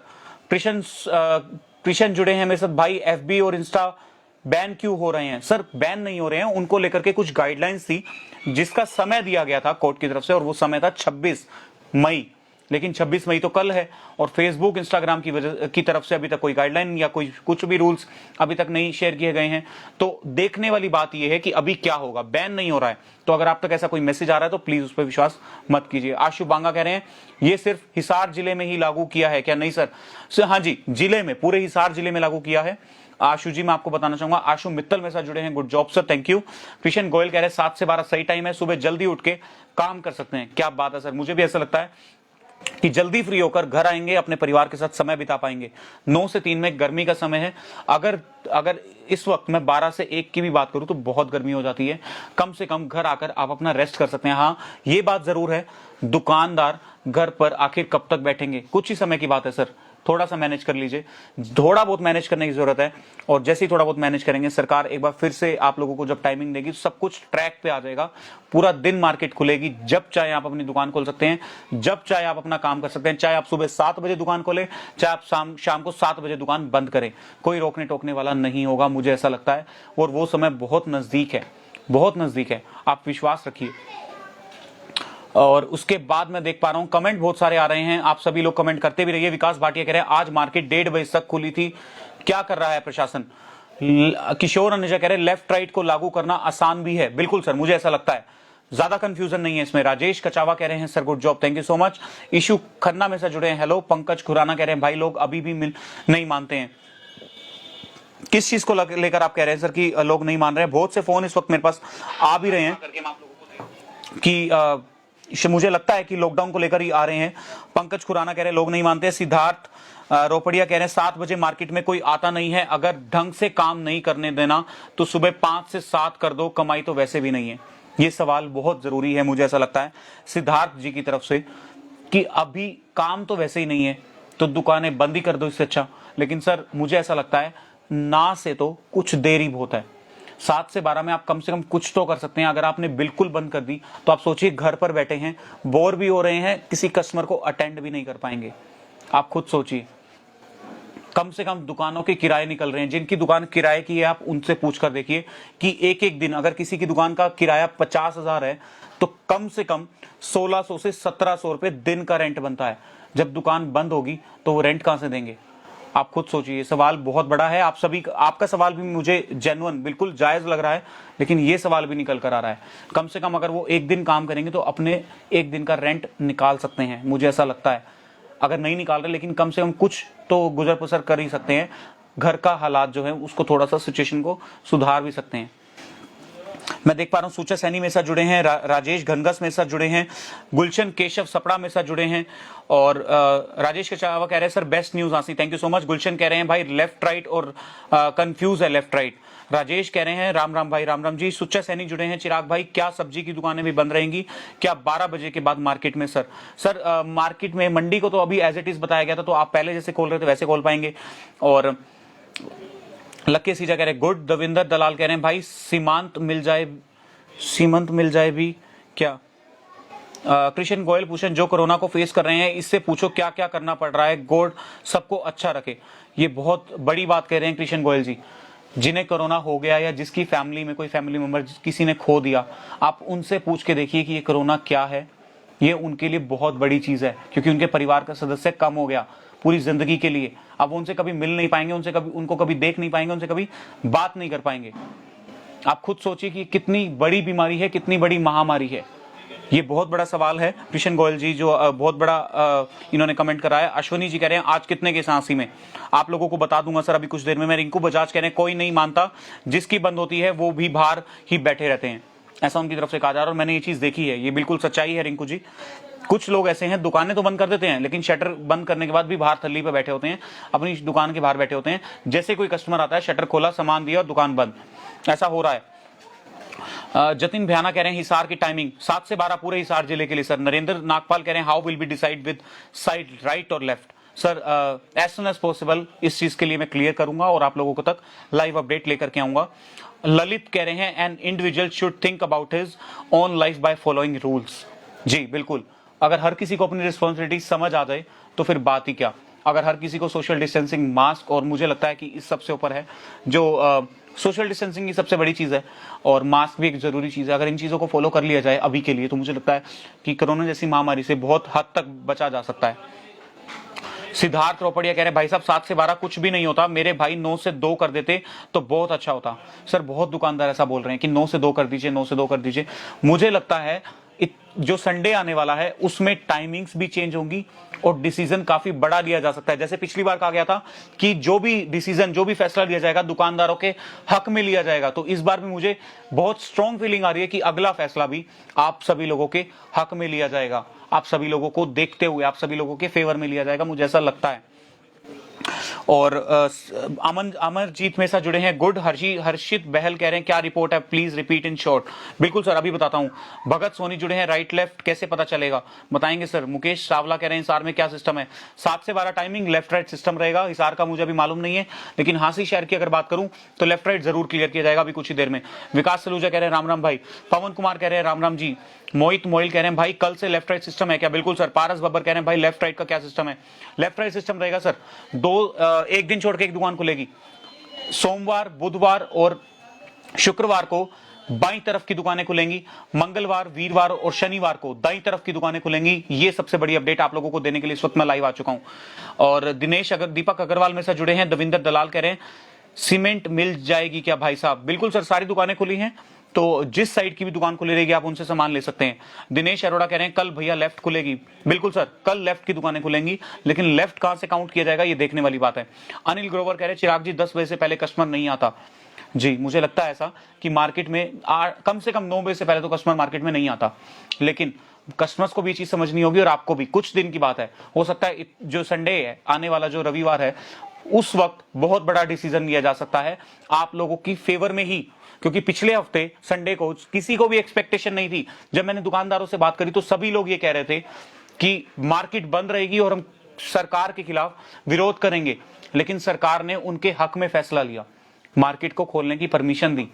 कृष्ण जुड़े हैं मेरे साथ, भाई एफबी और इंस्टा बैन क्यों हो रहे हैं? सर बैन नहीं हो रहे हैं, उनको लेकर के कुछ गाइडलाइंस थी जिसका समय दिया गया था कोर्ट की तरफ से, और वो समय था 26 मई, लेकिन 26 मई तो कल है, और फेसबुक इंस्टाग्राम की तरफ से अभी तक कोई गाइडलाइन या कोई कुछ भी रूल्स अभी तक नहीं शेयर किए गए हैं। तो देखने वाली बात यह है कि अभी क्या होगा। बैन नहीं हो रहा है, तो अगर आप तक ऐसा कोई मैसेज आ रहा है तो प्लीज उस पर विश्वास मत कीजिए। आशु बांगा कह रहे हैं ये सिर्फ हिसार जिले में ही लागू किया है क्या? नहीं सर, हाँ जी, जिले में, पूरे हिसार जिले में लागू किया है। आशु जी मैं आपको बताना चाहूंगा, आशु मित्तल मेरे साथ जुड़े हैं, good job sir, thank you. Krishna Goyal कह रहे हैं 7 से 12 सही टाइम है, सुबह जल्दी उठ के काम कर सकते हैं। क्या बात है सर, मुझे भी ऐसा लगता है कि जल्दी फ्री होकर घर आएंगे, अपने परिवार के साथ समय बिता पाएंगे। 9 से 3 में गर्मी का समय है। अगर इस वक्त मैं 12 से 1 की भी बात करूं तो बहुत गर्मी हो जाती है। कम से कम घर आकर आप अपना रेस्ट कर सकते हैं। हाँ ये बात जरूर है, दुकानदार घर पर आखिर कब तक बैठेंगे? कुछ ही समय की बात है सर, थोड़ा सा मैनेज कर लीजिए, थोड़ा बहुत मैनेज करने की जरूरत है। और जैसे ही थोड़ा बहुत मैनेज करेंगे, सरकार एक बार फिर से आप लोगों को जब टाइमिंग देगी सब कुछ ट्रैक पे आ जाएगा। पूरा दिन मार्केट खुलेगी, जब चाहे आप अपनी दुकान खोल सकते हैं, जब चाहे आप अपना काम कर सकते हैं। चाहे आप सुबह 7 बजे दुकान खोलें, चाहे आप शाम को 7 बजे दुकान बंद करें, कोई रोकने टोकने वाला नहीं होगा, मुझे ऐसा लगता है। और वो समय बहुत नजदीक है, बहुत नजदीक है, आप विश्वास रखिए। और उसके बाद मैं देख पा रहा हूं कमेंट बहुत सारे आ रहे हैं, आप सभी लोग कमेंट करते भी रहिए। विकास भाटिया कह रहे हैं आज मार्केट 1:30 बजे तक खुली थी, क्या कर रहा है प्रशासन? किशोर अनुजा कह रहे हैं लेफ्ट राइट को लागू करना आसान भी है। बिल्कुल सर, मुझे ऐसा लगता है, ज्यादा कंफ्यूजन नहीं है इसमें। राजेश कचावा कह रहे हैं sir good job, thank you so much. Issue Khanna में से जुड़े हैं, हेलो। पंकज खुराना कह रहे हैं भाई लोग अभी भी नहीं मानते हैं। किस चीज को लेकर आप कह रहे हैं सर कि लोग नहीं मान रहे हैं? बहुत से फोन इस वक्त मेरे पास आ भी रहे हैं कि मुझे लगता है कि लॉकडाउन को लेकर ही आ रहे हैं। पंकज खुराना कह रहे हैं लोग नहीं मानते। सिद्धार्थ रोपड़िया कह रहे हैं 7 बजे मार्केट में कोई आता नहीं है, अगर ढंग से काम नहीं करने देना तो सुबह 5 से 7 कर दो, कमाई तो वैसे भी नहीं है। ये सवाल बहुत जरूरी है, मुझे ऐसा लगता है सिद्धार्थ जी की तरफ से, कि अभी काम तो वैसे ही नहीं है तो दुकानें बंद ही कर दो, इससे अच्छा। लेकिन सर मुझे ऐसा लगता है ना से तो कुछ देर ही बहुत है। 7 से 12 में आप कम से कम कुछ तो कर सकते हैं। अगर आपने बिल्कुल बंद कर दी तो आप सोचिए, घर पर बैठे हैं, बोर भी हो रहे हैं, किसी कस्टमर को अटेंड भी नहीं कर पाएंगे। आप खुद सोचिए, कम से कम दुकानों के किराए निकल रहे हैं। जिनकी दुकान किराए की है आप उनसे पूछ कर देखिए कि एक दिन अगर किसी की दुकान का किराया 50,000 है तो कम से कम 1600 से 1700 रुपए दिन का रेंट बनता है। जब दुकान बंद होगी तो वो रेंट कहां से देंगे? आप खुद सोचिए, सवाल बहुत बड़ा है। आप सभी, आपका सवाल भी मुझे जेन्युइन बिल्कुल जायज लग रहा है, लेकिन ये सवाल भी निकल कर आ रहा है। कम से कम अगर वो एक दिन काम करेंगे तो अपने एक दिन का रेंट निकाल सकते हैं, मुझे ऐसा लगता है। अगर नहीं निकाल रहे, लेकिन कम से कम कुछ तो गुजर बसर कर ही सकते हैं। घर का हालात जो है उसको थोड़ा सा सिचुएशन को सुधार भी सकते हैं। मैं देख पा रहा हूं सूचा सैनी मेरे साथ जुड़े हैं, राजेश घनगस मेरे साथ जुड़े हैं, गुलशन केशव सपड़ा मेरे साथ जुड़े हैं, और राजेश कचावा कह रहे हैं सर बेस्ट न्यूज आसी, थैंक यू सो मच। गुलशन कह रहे हैं भाई लेफ्ट राइट और कंफ्यूज है लेफ्ट राइट। राजेश कह रहे हैं राम राम भाई, राम राम जी। सुच्चा सैनी जुड़े हैं, चिराग भाई क्या सब्जी की दुकानें भी बंद रहेंगी क्या 12 बजे के बाद मार्केट में? सर मार्केट में, मंडी को तो अभी एज इट इज बताया गया था, तो आप पहले जैसे खोल रहे थे वैसे खोल पाएंगे। और लक्के सीजा कह रहे हैं गुड। दविंदर दलाल कह रहे हैं भाई सीमांत मिल जाए भी क्या? कृष्ण गोयल पूछें जो कोरोना को फेस कर रहे हैं इससे पूछो क्या क्या करना पड़ रहा है, गॉड सबको अच्छा रखे। ये बहुत बड़ी बात कह रहे हैं कृष्ण गोयल जी। जिन्हें कोरोना हो गया या जिसकी फैमिली में कोई फैमिली मेंबर किसी ने खो दिया, आप उनसे पूछ के देखिए कि ये कोरोना क्या है। ये उनके लिए बहुत बड़ी चीज है, क्योंकि उनके परिवार का सदस्य कम हो गया पूरी जिंदगी के लिए। अब उनसे कभी मिल नहीं पाएंगे, उनको कभी देख नहीं पाएंगे, उनसे कभी बात नहीं कर पाएंगे। आप खुद सोचिए कि कितनी बड़ी बीमारी है, कितनी बड़ी महामारी है। ये बहुत बड़ा सवाल है कृष्ण गोयल जी, जो बहुत बड़ा इन्होंने कमेंट करा है। अश्विनी जी कह रहे हैं आज कितने केस सांसी में, आप लोगों को बता दूंगा सर अभी कुछ देर में। मैं रिंकू बजाज कह रहे हैं कोई नहीं मानता, जिसकी बंद होती है वो भी बाहर ही बैठे रहते हैं, ऐसा उनकी तरफ से कहा जा रहा है और मैंने ये चीज देखी है, ये बिल्कुल सच्चाई है रिंकू जी। कुछ लोग ऐसे हैं दुकानें तो बंद कर देते हैं लेकिन शटर बंद करने के बाद भी बाहर थल्ली पे बैठे होते हैं, अपनी दुकान के बाहर बैठे होते हैं, जैसे कोई कस्टमर आता है शटर खोला सामान दिया और दुकान बंद, ऐसा हो रहा है। जतिन भयाना कह रहे हैं हिसार की टाइमिंग 7 से 12 पूरे हिसार जिले के लिए सर। नरेंद्र नागपाल कह रहे हैं how will be decide with side right और left. Sir as soon as possible इस चीज के लिए मैं क्लियर करूंगा और आप लोगों को तक लाइव अपडेट लेकर के आऊंगा। ललित कह रहे हैं an individual should think about his own life by following rules. जी बिल्कुल, अगर हर किसी को अपनी रिस्पॉन्सिबिलिटी समझ आ जाए तो फिर बात ही क्या। अगर हर किसी को सोशल डिस्टेंसिंग, मास्क, और मुझे लगता है कि इस सबसे ऊपर है जो सोशल डिस्टेंसिंग की सबसे बड़ी चीज है और मास्क भी एक जरूरी चीज है। अगर इन चीजों को फॉलो कर लिया जाए अभी के लिए तो मुझे लगता है कि कोरोना जैसी महामारी से बहुत हद तक बचा जा सकता है। सिद्धार्थ रोपड़िया कह रहे हैं भाई साहब 7 से 12 कुछ भी नहीं होता, मेरे भाई 9 से 2 कर देते तो बहुत अच्छा होता। सर बहुत दुकानदार ऐसा बोल रहे हैं कि 9 से 2 कर दीजिए, 9 से 2 कर दीजिए। मुझे लगता है जो संडे आने वाला है उसमें टाइमिंग्स भी चेंज होंगी और डिसीजन काफी बड़ा लिया जा सकता है। जैसे पिछली बार कहा गया था कि जो भी डिसीजन, जो भी फैसला लिया जाएगा दुकानदारों के हक में लिया जाएगा, तो इस बार भी मुझे बहुत स्ट्रॉन्ग फीलिंग आ रही है कि अगला फैसला भी आप सभी लोगों के हक में लिया जाएगा, आप सभी लोगों को देखते हुए, आप सभी लोगों के फेवर में लिया जाएगा, मुझे ऐसा लगता है। और अमरजीत में जुड़े हैं गुड। हर्षित बहल कह रहे हैं क्या रिपोर्ट है, प्लीज रिपीट इन शॉर्ट। बिल्कुल सर अभी बताता हूं। भगत सोनी जुड़े हैं राइट लेफ्ट कैसे पता चलेगा, बताएंगे सर। मुकेश सावला कह रहे हैं हिसार में क्या सिस्टम है, 7 से 12 टाइमिंग लेफ्ट राइट सिस्टम रहेगा। हिसार का मुझे अभी मालूम नहीं है, लेकिन हांसी शहर की अगर बात करूं तो लेफ्ट राइट जरूर क्लियर किया जाएगा अभी कुछ ही देर में। विकास सलूजा कह रहे हैं राम राम भाई। पवन कुमार कह रहे हैं राम राम जी। मोहित मोइल कह रहे हैं भाई कल से लेफ्ट राइट सिस्टम है क्या, बिल्कुल सर। पारस बब्बर कह रहे हैं भाई लेफ्ट राइट का क्या सिस्टम है, लेफ्ट राइट सिस्टम रहेगा सर। एक दिन छोड़ के एक दुकान खुलेगी, सोमवार, बुधवार और शुक्रवार को बाईं तरफ की दुकानें खुलेंगी, मंगलवार, वीरवार और शनिवार को दाईं तरफ की दुकानें खुलेंगी। ये सबसे बड़ी अपडेट आप लोगों को देने के लिए इस वक्त मैं लाइव आ चुका हूं। और दीपक अग्रवाल में से जुड़े हैं दविंदर दलाल कह रहे हैं सीमेंट मिल जाएगी क्या भाई साहब। बिल्कुल सर, सारी दुकानें खुली हैं तो जिस साइड की भी दुकान खुली रहेगी आप उनसे सामान ले सकते हैं। दिनेश अरोड़ा कह रहे हैं कल भैया लेफ्ट खुलेगी। बिल्कुल सर, कल लेफ्ट की दुकानें खुलेंगी, लेकिन लेफ्ट कहां से काउंट किया जाएगा ये देखने वाली बात है। अनिल ग्रोवर कह रहे हैं चिराग जी 10 बजे से पहले कस्टमर नहीं आता। जी मुझे लगता है ऐसा कि मार्केट में कम से कम 9 बजे से पहले तो कस्टमर मार्केट में नहीं आता, लेकिन कस्टमर्स को भी चीज समझनी होगी और आपको भी। कुछ दिन की बात है, हो सकता है जो संडे है आने वाला, जो रविवार है, उस वक्त बहुत बड़ा डिसीजन लिया जा सकता है आप लोगों की फेवर में ही, क्योंकि पिछले हफ्ते संडे को किसी को भी एक्सपेक्टेशन नहीं थी। जब मैंने दुकानदारों से बात करी तो सभी लोग ये कह रहे थे कि मार्केट बंद रहेगी और हम सरकार के खिलाफ विरोध करेंगे, लेकिन सरकार ने उनके हक में फैसला लिया, मार्केट को खोलने की परमिशन दी।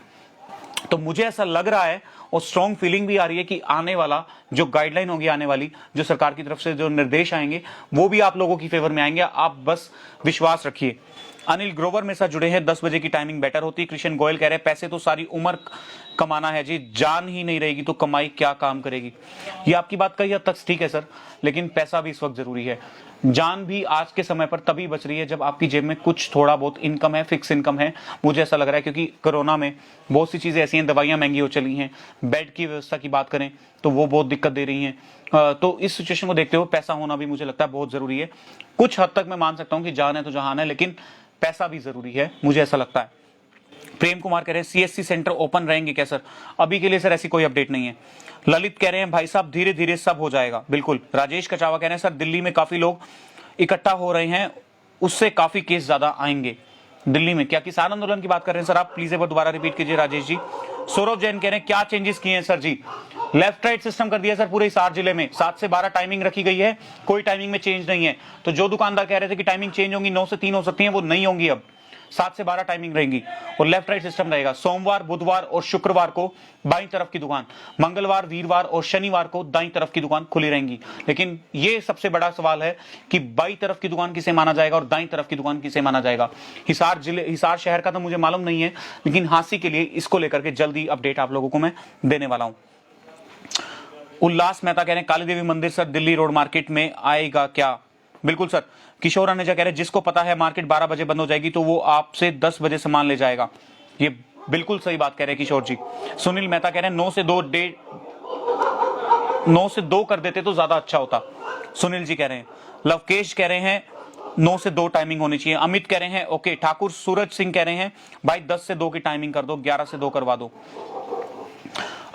तो मुझे ऐसा लग रहा है और स्ट्रॉन्ग फीलिंग भी आ रही है कि आने वाला जो गाइडलाइन होगी, आने वाली जो सरकार की तरफ से जो निर्देश आएंगे वो भी आप लोगों की फेवर में आएंगे, आप बस विश्वास रखिए। अनिल ग्रोवर में साथ जुड़े हैं 10 बजे की टाइमिंग बेटर होती है। कृष्ण गोयल कह रहे हैं पैसे तो सारी उम्र कमाना है जी, जान ही नहीं रहेगी तो कमाई क्या काम करेगी। ये आपकी बात कई हद तक ठीक है सर, लेकिन पैसा भी इस वक्त जरूरी है। जान भी आज के समय पर तभी बच रही है जब आपकी जेब में कुछ थोड़ा बहुत इनकम है, फिक्स इनकम है। मुझे ऐसा लग रहा है क्योंकि कोरोना में बहुत सी चीजें ऐसी हैं, दवाइयां महंगी हो चली हैं, बेड की व्यवस्था की बात करें तो वो बहुत दिक्कत दे रही हैं। तो इस सिचुएशन को देखते हुए पैसा होना भी मुझे लगता है बहुत जरूरी है। कुछ हद तक मैं मान सकता हूं कि जान है तो जहान है, लेकिन पैसा भी जरूरी है, मुझे ऐसा लगता है। प्रेम कुमार कह रहे हैं सीएससी सेंटर ओपन रहेंगे क्या सर, अभी के लिए सर ऐसी कोई अपडेट नहीं है। ललित कह रहे हैं भाई साहब धीरे धीरे सब हो जाएगा। बिल्कुल। राजेश कचावा कह रहे हैं सर दिल्ली में काफी लोग इकट्ठा हो रहे हैं, उससे काफी केस ज्यादा आएंगे। दिल्ली में क्या किसान आंदोलन की बात कर रहे हैं सर आप, प्लीज एक बार दोबारा रिपीट कीजिए राजेश जी। सौरभ जैन कह रहे हैं क्या चेंजेस किए हैं सर जी, लेफ्ट राइट सिस्टम कर दिया सर पूरे हिसार जिले में, 7 से 12 टाइमिंग रखी गई है, कोई टाइमिंग में चेंज नहीं है। तो जो दुकानदार कह रहे थे कि टाइमिंग चेंज होंगी, 9 से 3 हो सकती है, वो नहीं होंगी, अब 7 से 12 टाइमिंग रहेंगी और लेफ्ट राइट सिस्टम रहेगा। सोमवार, बुधवार और शुक्रवार को बाईं तरफ की दुकान, मंगलवार, वीरवार और शनिवार को दाईं तरफ की दुकान खुली रहेंगी। लेकिन ये सबसे बड़ा सवाल है कि बाईं तरफ की दुकान किसे माना जाएगा और दाईं तरफ की दुकान किसे माना जाएगा। हिसार शहर का तो मुझे मालूम नहीं है, लेकिन हांसी के लिए इसको लेकर के जल्दी अपडेट आप लोगों को मैं देने वाला हूं। उल्लास मेहता कह रहे हैं काली देवी मंदिर सर दिल्ली रोड मार्केट में आएगा क्या। बिल्कुल सर। किशोर अनेजा कह रहे हैं जिसको पता है मार्केट 12 बजे बंद हो जाएगी तो वो आपसे 10 बजे सामान ले जाएगा। ये बिल्कुल सही बात कह रहे हैं किशोर जी। सुनील मेहता कह रहे हैं 9 से 2 डेढ़ 9 से 2 कर देते तो ज्यादा अच्छा होता। सुनील जी कह रहे हैं। लवकेश कह रहे हैं 9 से 2 टाइमिंग होनी चाहिए। अमित कह रहे हैं ओके। ठाकुर सूरज सिंह कह रहे हैं भाई 10 से 2 की टाइमिंग कर दो, 11 से 2 करवा दो।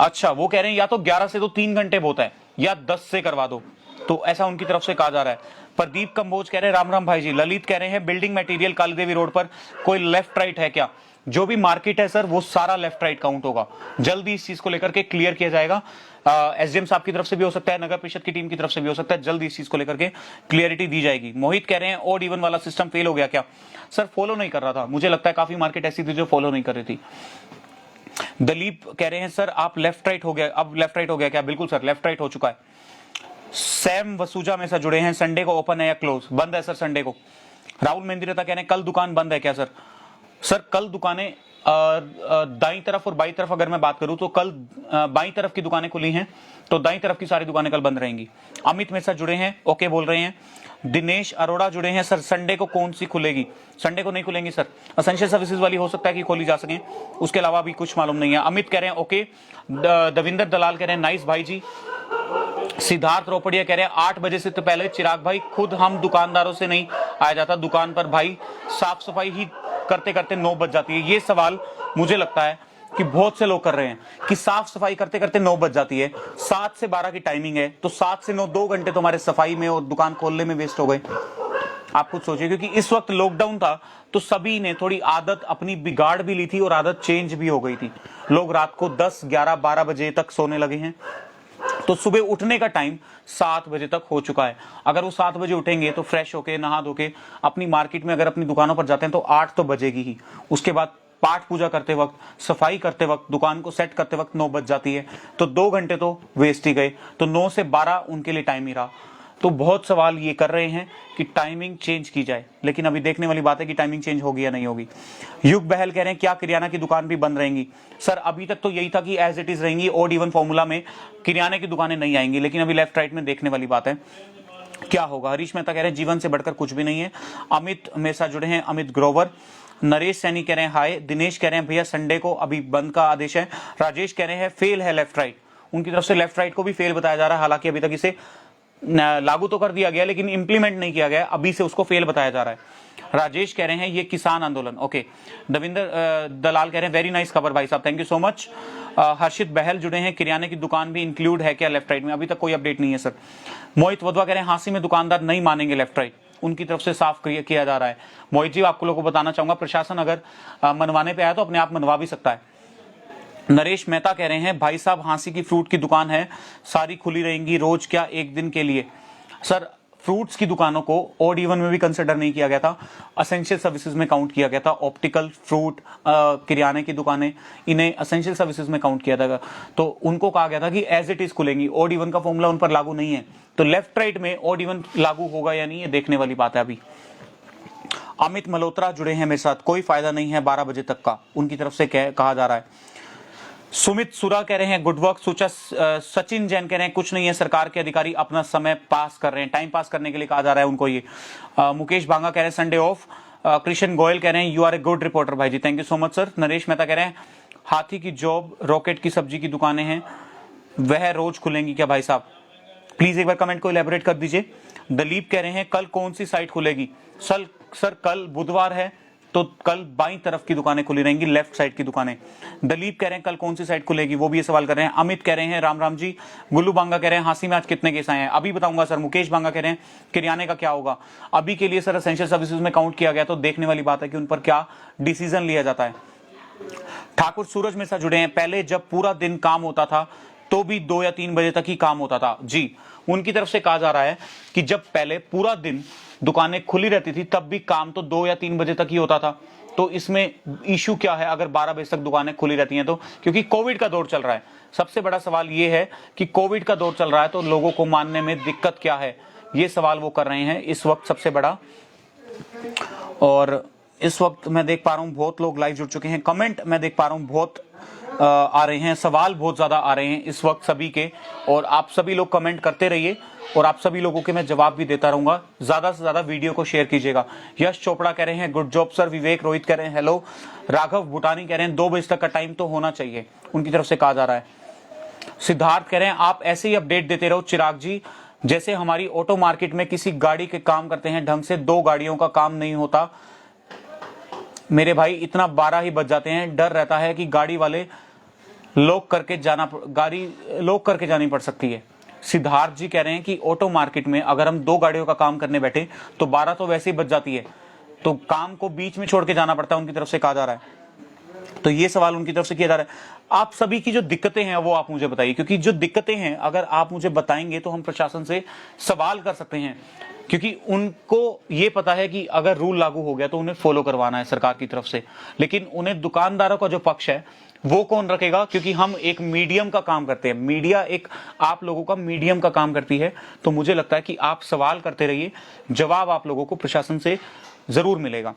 अच्छा, वो कह रहे हैं या तो 11 से 2 3 घंटे बहुत है, या 10 से करवा दो, तो ऐसा उनकी तरफ से कहा जा रहा है। प्रदीप कंबोज कह रहे हैं राम राम भाई जी। ललित कह रहे हैं बिल्डिंग मटेरियल कालीदेवी रोड पर कोई लेफ्ट राइट है क्या? जो भी मार्केट है सर वो सारा लेफ्ट राइट काउंट होगा। जल्दी इस चीज को लेकर के क्लियर किया जाएगा। एसडीएम साहब की तरफ से भी हो सकता है, नगर परिषद की टीम की तरफ से भी हो सकता है। जल्दी इस चीज को लेकर के क्लियरिटी दी जाएगी। मोहित कह रहे हैं ऑड इवन वाला सिस्टम फेल हो गया क्या? सर फॉलो नहीं कर रहा था, मुझे लगता है काफी मार्केट ऐसी थी जो फॉलो नहीं कर रही थी। दलीप कह रहे हैं सर आप लेफ्ट राइट हो गया, अब लेफ्ट राइट हो गया क्या? बिल्कुल सर, लेफ्ट राइट हो चुका है। सैम वसूजा में सर जुड़े हैं, संडे को ओपन है या क्लोज? बंद है सर संडे को। राहुल मेहंदीरता कह रहे हैं कल दुकान बंद है क्या सर? सर कल दुकानें दाईं तरफ और बाईं तरफ अगर मैं बात करूं तो कल बाईं तरफ की दुकानें खुली हैं, तो दाईं तरफ की सारी दुकानें कल बंद रहेंगी। अमित मिश्रा जुड़े हैं, ओके बोल रहे हैं। दिनेश अरोड़ा जुड़े हैं सर संडे को कौन सी खुलेगी? संडे को नहीं खुलेंगी सर, असेंशियल सर्विसेज वाली हो सकता है कि खोली जा सके, उसके अलावा भी कुछ मालूम नहीं है। अमित कह रहे हैं ओके। दविंदर दलाल कह रहे हैं नाइस भाई जी। सिद्धार्थ रोपड़िया कह रहे हैं 8 बजे से तो पहले चिराग भाई खुद हम दुकानदारों से नहीं आया जाता, दुकान पर भाई साफ सफाई ही करते करते 9 बज जाती है। ये सवाल मुझे लगता है कि बहुत से लोग कर रहे हैं कि साफ सफाई करते करते 9 बज जाती है। 7 से 12 की टाइमिंग है, तो 7 से 9 2 घंटे तो हमारे सफाई में और दुकान खोलने में वेस्ट हो गए। आप खुद सोचिए, क्योंकि इस वक्त लॉकडाउन था तो सभी ने थोड़ी आदत अपनी बिगाड़ भी ली थी और आदत चेंज भी हो गई थी। लोग रात को 10, 11, 12 बजे तक सोने लगे हैं, तो सुबह उठने का टाइम 7 बजे तक हो चुका है। अगर वो 7 बजे उठेंगे तो फ्रेश होके नहा धो के अपनी मार्केट में अगर अपनी दुकानों पर जाते हैं तो 8 तो बजेगी ही। उसके बाद पाठ पूजा करते वक्त, सफाई करते वक्त, दुकान को सेट करते वक्त 9 बज जाती है, तो 2 घंटे तो वेस्ट ही गए। तो 9 से 12 उनके लिए टाइम ही रहा। तो बहुत सवाल ये कर रहे हैं कि टाइमिंग चेंज की जाए, लेकिन अभी देखने वाली बात है कि टाइमिंग चेंज होगी या नहीं होगी। युग बहल कह रहे हैं क्या किराना की दुकान भी बंद रहेंगी? सर अभी तक तो यही था कि एज इट इज रहेंगी, ओड इवन फॉर्मूला में किराने की दुकानें नहीं आएंगी, लेकिन अभी लेफ्ट राइट में देखने वाली बात है क्या होगा। हरीश मेहता कह रहे हैं जीवन से बढ़कर कुछ भी नहीं है। अमित मेसा जुड़े हैं, अमित ग्रोवर। नरेश सैनी कह रहे हैं हाय। दिनेश कह रहे हैं भैया संडे को अभी बंद का आदेश है। राजेश कह रहे हैं फेल है लेफ्ट राइट, उनकी तरफ से लेफ्ट राइट को भी फेल बताया जा रहा है, हालांकि अभी तक इसे लागू तो कर दिया गया लेकिन इंप्लीमेंट नहीं किया गया, अभी से उसको फेल बताया जा रहा है। राजेश कह रहे हैं ये किसान आंदोलन, ओके। दविंदर दलाल कह रहे हैं वेरी नाइस खबर भाई साहब, थैंक यू सो मच। हर्षित बहल जुड़े हैं, किराने की दुकान भी इंक्लूड है क्या लेफ्ट राइट में? अभी तक कोई अपडेट नहीं है सर। मोहित वधवा कह रहे हैं हांसी में दुकानदार नहीं मानेंगे लेफ्ट राइट, उनकी तरफ से साफ किया जा रहा है। मोहित जी आपको लोगों को बताना चाहूंगा, प्रशासन अगर मनवाने पे आया तो अपने आप मनवा भी सकता है। नरेश मेहता कह रहे हैं भाई साहब हांसी की फ्रूट की दुकान है, सारी खुली रहेंगी रोज क्या एक दिन के लिए? सर फ्रूट्स की दुकानों को ऑड इवन में भी कंसिडर नहीं किया गया था, असेंशियल सर्विसेज में काउंट किया गया था। ऑप्टिकल, फ्रूट, किराने की दुकानें, इन्हें असेंशियल सर्विसेज में काउंट किया था, तो उनको कहा गया था कि एज इट इज खुलेंगी, ऑड इवन का फॉर्मूला उन पर लागू नहीं है। तो लेफ्ट राइट में ऑड इवन लागू होगा या नहीं ये देखने वाली बात है अभी। अमित मल्होत्रा जुड़े हैं मेरे साथ, कोई फायदा नहीं है 12 बजे तक का, उनकी तरफ से कहा जा रहा है। सुमित सुरा कह रहे हैं गुड वर्क। सचिन जैन कह रहे हैं कुछ नहीं है, सरकार के अधिकारी अपना समय पास कर रहे हैं, टाइम पास करने के लिए कहा जा रहा है उनको ये। मुकेश भांगा कह रहे हैं संडे ऑफ। कृष्ण गोयल कह रहे हैं you are a good reporter भाई जी, thank you so much sir. Naresh Mehta कह रहे हैं हाथी की जॉब, रॉकेट की सब्जी की दुकानें हैं, वह रोज खुलेंगी क्या भाई साहब? प्लीज एक बार कमेंट को इलेबोरेट कर दीजिए। दलीप कह रहे हैं कल कौन सी साइट खुलेगी? सर कल बुधवार है तो कल बाईं तरफ की दुकानें खुली रहेंगी, लेफ्ट साइड की दुकानें। दलीप कह रहे हैं कल कौन सी साइड खुलेगी, वो भी ये सवाल कर रहे हैं। अमित कह रहे हैं राम राम जी। गुल्लू बांगा कह रहे हैं हांसी में आज कितने केस आए हैं? अभी बताऊंगा सर। मुकेश बांगा कह रहे हैं किराने का क्या होगा? अभी के लिए सर असेंशियल सर्विसेज में काउंट किया गया, तो देखने वाली बात है कि उन पर क्या डिसीजन लिया जाता है। ठाकुर सूरज में सर जुड़े हैं, पहले जब पूरा दिन काम होता था तो भी 2 या 3 बजे तक ही काम होता था जी। उनकी तरफ से कहा जा रहा है कि जब पहले पूरा दिन दुकानें खुली रहती थी तब भी काम तो 2 या 3 बजे तक ही होता था, तो इसमें इशू क्या है अगर 12 बजे तक दुकानें खुली रहती हैं तो? क्योंकि कोविड का दौर चल रहा है। सबसे बड़ा सवाल यह है कि कोविड का दौर चल रहा है तो लोगों को मानने में दिक्कत क्या है, ये सवाल वो कर रहे हैं इस वक्त सबसे बड़ा। और इस वक्त मैं देख पा रहा हूं बहुत लोग लाइव जुड़ चुके हैं, कमेंट मैं देख पा रहा हूं बहुत आ रहे हैं, सवाल बहुत ज्यादा आ रहे हैं इस वक्त सभी के, और आप सभी लोग कमेंट करते रहिए और आप सभी लोगों के मैं जवाब भी देता रहूंगा। ज्यादा से ज्यादा वीडियो को शेयर कीजिएगा। यश चोपड़ा कह रहे हैं गुड जॉब सर। विवेक रोहित कह रहे हैं हेलो। राघव भूटानी कह रहे हैं 2 बजे तक का टाइम तो होना चाहिए, उनकी तरफ से कहा जा रहा है। सिद्धार्थ कह रहे हैं आप ऐसे ही अपडेट देते रहो चिराग जी, जैसे हमारी ऑटो मार्केट में किसी गाड़ी के काम करते हैं ढंग से, 2 गाड़ियों का काम नहीं होता मेरे भाई, इतना 12 ही बज जाते हैं, डर रहता है कि गाड़ी लॉक करके जानी पड़ सकती है। सिद्धार्थ जी कह रहे हैं कि ऑटो मार्केट में अगर हम 2 गाड़ियों का काम करने बैठे तो 12 तो वैसे ही बच जाती है, तो काम को बीच में छोड़ के जाना पड़ता है, उनकी तरफ से कहा जा रहा है। तो ये सवाल उनकी तरफ से किया जा रहा है। आप सभी की जो दिक्कतें हैं वो आप मुझे बताइए, क्योंकि जो दिक्कतें हैं अगर आप मुझे बताएंगे तो हम प्रशासन से सवाल कर सकते हैं, क्योंकि उनको ये पता है कि अगर रूल लागू हो गया तो उन्हें फॉलो करवाना है सरकार की तरफ से, लेकिन उन्हें दुकानदारों का जो पक्ष है वो कौन रखेगा, क्योंकि हम एक मीडियम का काम करते हैं, मीडिया एक आप लोगों का मीडियम का काम करती है। तो मुझे लगता है कि आप सवाल करते रहिए, जवाब आप लोगों को प्रशासन से जरूर मिलेगा।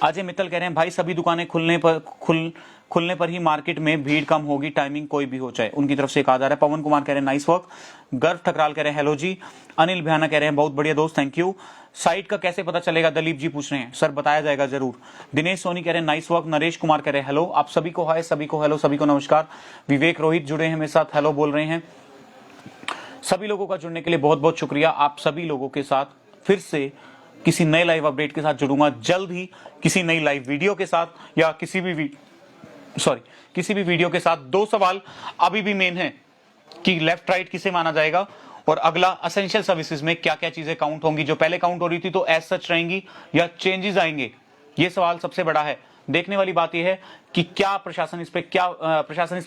अजय मित्तल कह रहे हैं भाई सभी दुकानें खुलने पर ही मार्केट में भीड़ कम होगी, टाइमिंग कोई भी हो चाहे, उनकी तरफ से कहा जा रहा है। पवन कुमार कह रहे हैं नाइस वर्क। गर्व ठकराल कह रहे हैं हेलो जी। अनिल भयाना कह रहे हैं बहुत बढ़िया दोस्त, थैंक यू। साइट का कैसे पता चलेगा, दलीप जी पूछ रहे हैं, सर बताया जाएगा जरूर। दिनेश सोनी कह रहे हैं नाइस वर्क। नरेश कुमार कह रहे हैं हेलो। आप सभी को हाय, सभी को हेलो, सभी को नमस्कार। विवेक रोहित जुड़े हैं मेरे साथ, हेलो बोल रहे हैं। सभी लोगों का जुड़ने के लिए बहुत बहुत शुक्रिया। आप सभी लोगों के साथ फिर से किसी नए लाइव अपडेट के साथ जुड़ूंगा जल्द ही, किसी नई लाइव वीडियो के साथ या किसी भी वीडियो के साथ। 2 सवाल अभी भी मेन है कि लेफ्ट राइट किसे माना जाएगा, और अगला असेंशियल सर्विसेज में क्या क्या चीजें काउंट होंगी, जो पहले काउंट हो रही थी तो एज सच रहेंगी या चेंजेस आएंगे, ये सवाल सबसे बड़ा है। देखने वाली बात यह है कि क्या प्रशासन इस पे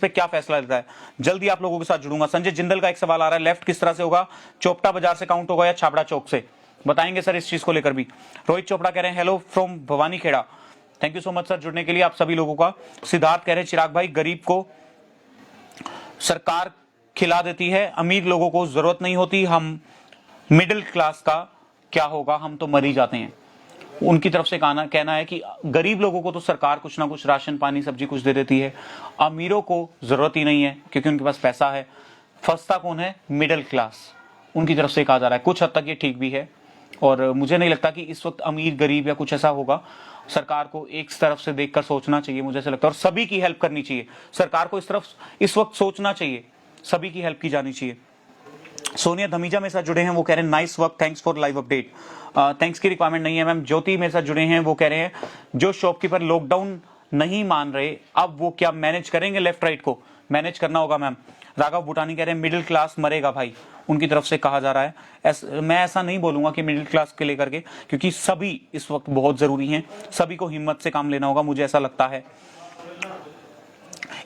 क्या फैसला लेता है। जल्दी आप लोगों के साथ जुड़ूंगा। संजय जिंदल का एक सवाल आ रहा है, लेफ्ट किस तरह से होगा, चोपटा बाजार से काउंट होगा या छाबड़ा चौक से, बताएंगे सर इस चीज को लेकर भी। रोहित चोपड़ा कह रहे हैं hello from Bhawani Khera, thank you so much sir जुड़ने के लिए आप सभी लोगों का। सिद्धार्थ कह रहे हैं चिराग भाई गरीब को सरकार खिला देती है, अमीर लोगों को जरूरत नहीं होती, हम मिडिल क्लास का क्या होगा, हम तो मर ही जाते हैं। उनकी तरफ से कहना है कि गरीब लोगों को तो सरकार कुछ ना कुछ राशन पानी सब्जी कुछ दे देती है, अमीरों को जरूरत ही नहीं है क्योंकि उनके पास पैसा है। फंसता कौन है, मिडिल क्लास, उनकी तरफ से कहा जा रहा है। कुछ हद तक ये ठीक भी है, और मुझे नहीं लगता कि इस वक्त अमीर गरीब या कुछ ऐसा होगा। सरकार को एक तरफ से देखकर सोचना चाहिए, मुझे ऐसा लगता है, और सभी की हेल्प करनी चाहिए। सरकार को इस वक्त सोचना चाहिए, सभी की हेल्प की जानी चाहिए। सोनिया धमीजा मेरे साथ जुड़े हैं, वो कह रहे हैं nice work, thanks for live update. Thanks की रिक्वायरमेंट नहीं है मैम। ज्योति मेरे साथ जुड़े हैं, वो कह रहे हैं जो शॉपकीपर लॉकडाउन नहीं मान रहे अब वो क्या मैनेज करेंगे, लेफ्ट राइट को मैनेज करना होगा मैम। राघव भूटानी कह रहे हैं मिडिल क्लास मरेगा भाई, उनकी तरफ से कहा जा रहा है। मैं ऐसा नहीं बोलूंगा कि मिडिल क्लास के लेकर के, क्योंकि सभी इस वक्त बहुत जरूरी हैं, सभी को हिम्मत से काम लेना होगा, मुझे ऐसा लगता है।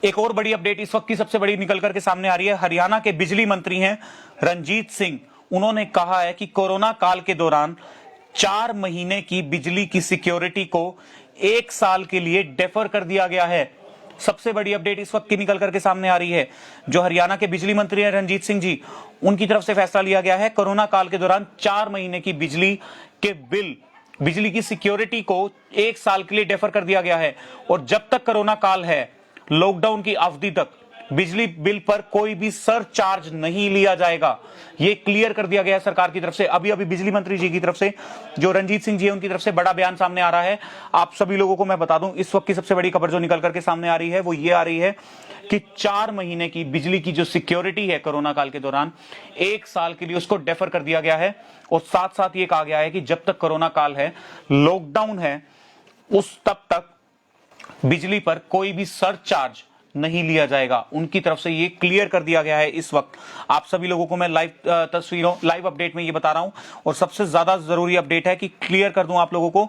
एक और बड़ी अपडेट इस वक्त की सबसे बड़ी निकल करके सामने आ रही है। हरियाणा के बिजली मंत्री हैं रणजीत सिंह, उन्होंने कहा है कि कोरोना काल के दौरान 4 महीने की बिजली की सिक्योरिटी को 1 साल के लिए डेफर कर दिया गया है। सबसे बड़ी अपडेट इस वक्त की निकल करके सामने आ रही है। जो हरियाणा के बिजली मंत्री हैं रणजीत सिंह जी, उनकी तरफ से फैसला लिया गया है कोरोना काल के दौरान 4 महीने की बिजली के बिल, बिजली की सिक्योरिटी को 1 साल के लिए डेफर कर दिया गया है। और जब तक कोरोना काल है, लॉकडाउन की अवधि तक बिजली बिल पर कोई भी सरचार्ज नहीं लिया जाएगा, ये क्लियर कर दिया गया है सरकार की तरफ से। अभी बिजली मंत्री जी की तरफ से, जो रणजीत सिंह जी है, उनकी तरफ से बड़ा बयान सामने आ रहा है। आप सभी लोगों को मैं बता दूं, इस वक्त की सबसे बड़ी खबर जो निकल करके सामने आ रही है वो ये आ रही है कि 4 महीने की बिजली की जो सिक्योरिटी है कोरोना काल के दौरान, 1 साल के लिए उसको डेफर कर दिया गया है। और साथ साथ ये कहा गया है कि जब तक कोरोना काल है, लॉकडाउन है, उस तब तक बिजली पर कोई भी सरचार्ज नहीं लिया जाएगा। उनकी तरफ से ये क्लियर कर दिया गया है। इस वक्त आप सभी लोगों को मैं लाइव अपडेट में ये बता रहा हूं, और सबसे ज्यादा जरूरी अपडेट है कि क्लियर कर दूं आप लोगों को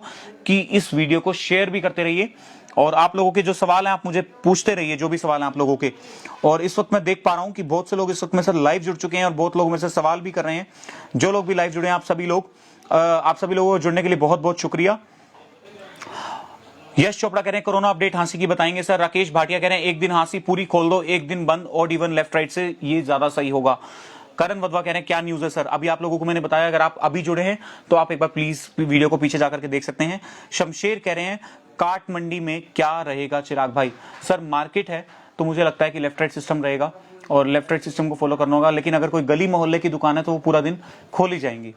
कि इस वीडियो को शेयर भी करते रहिए, और आप लोगों के जो सवाल हैं आप मुझे पूछते रहिए, जो भी सवाल हैं आप लोगों के। और इस वक्त मैं देख पा रहा हूं कि बहुत से लोग इस वक्त में से लाइव जुड़ चुके हैं और बहुत लोग में से सवाल भी कर रहे हैं। जो लोग भी लाइव जुड़े हैं, आप सभी लोगों को जुड़ने के लिए बहुत बहुत शुक्रिया। यश चोपड़ा कह रहे हैं कोरोना अपडेट हाँसी की बताएंगे सर। राकेश भाटिया कह रहे हैं एक दिन हाँसी पूरी खोल दो, एक दिन बंद, ऑड इवन लेफ्ट राइट से, ये ज्यादा सही होगा। करण वधवा कह रहे हैं क्या न्यूज है सर। अभी आप लोगों को मैंने बताया, अगर आप अभी जुड़े हैं तो आप एक बार प्लीज वीडियो को पीछे जाकर के देख सकते हैं। शमशेर कह रहे हैं काट मंडी में क्या रहेगा चिराग भाई। सर मार्केट है तो मुझे लगता है कि लेफ्ट राइट सिस्टम रहेगा और लेफ्ट राइट सिस्टम को फॉलो करना होगा, लेकिन अगर कोई गली मोहल्ले की दुकान है तो वो पूरा दिन खोली जाएंगी।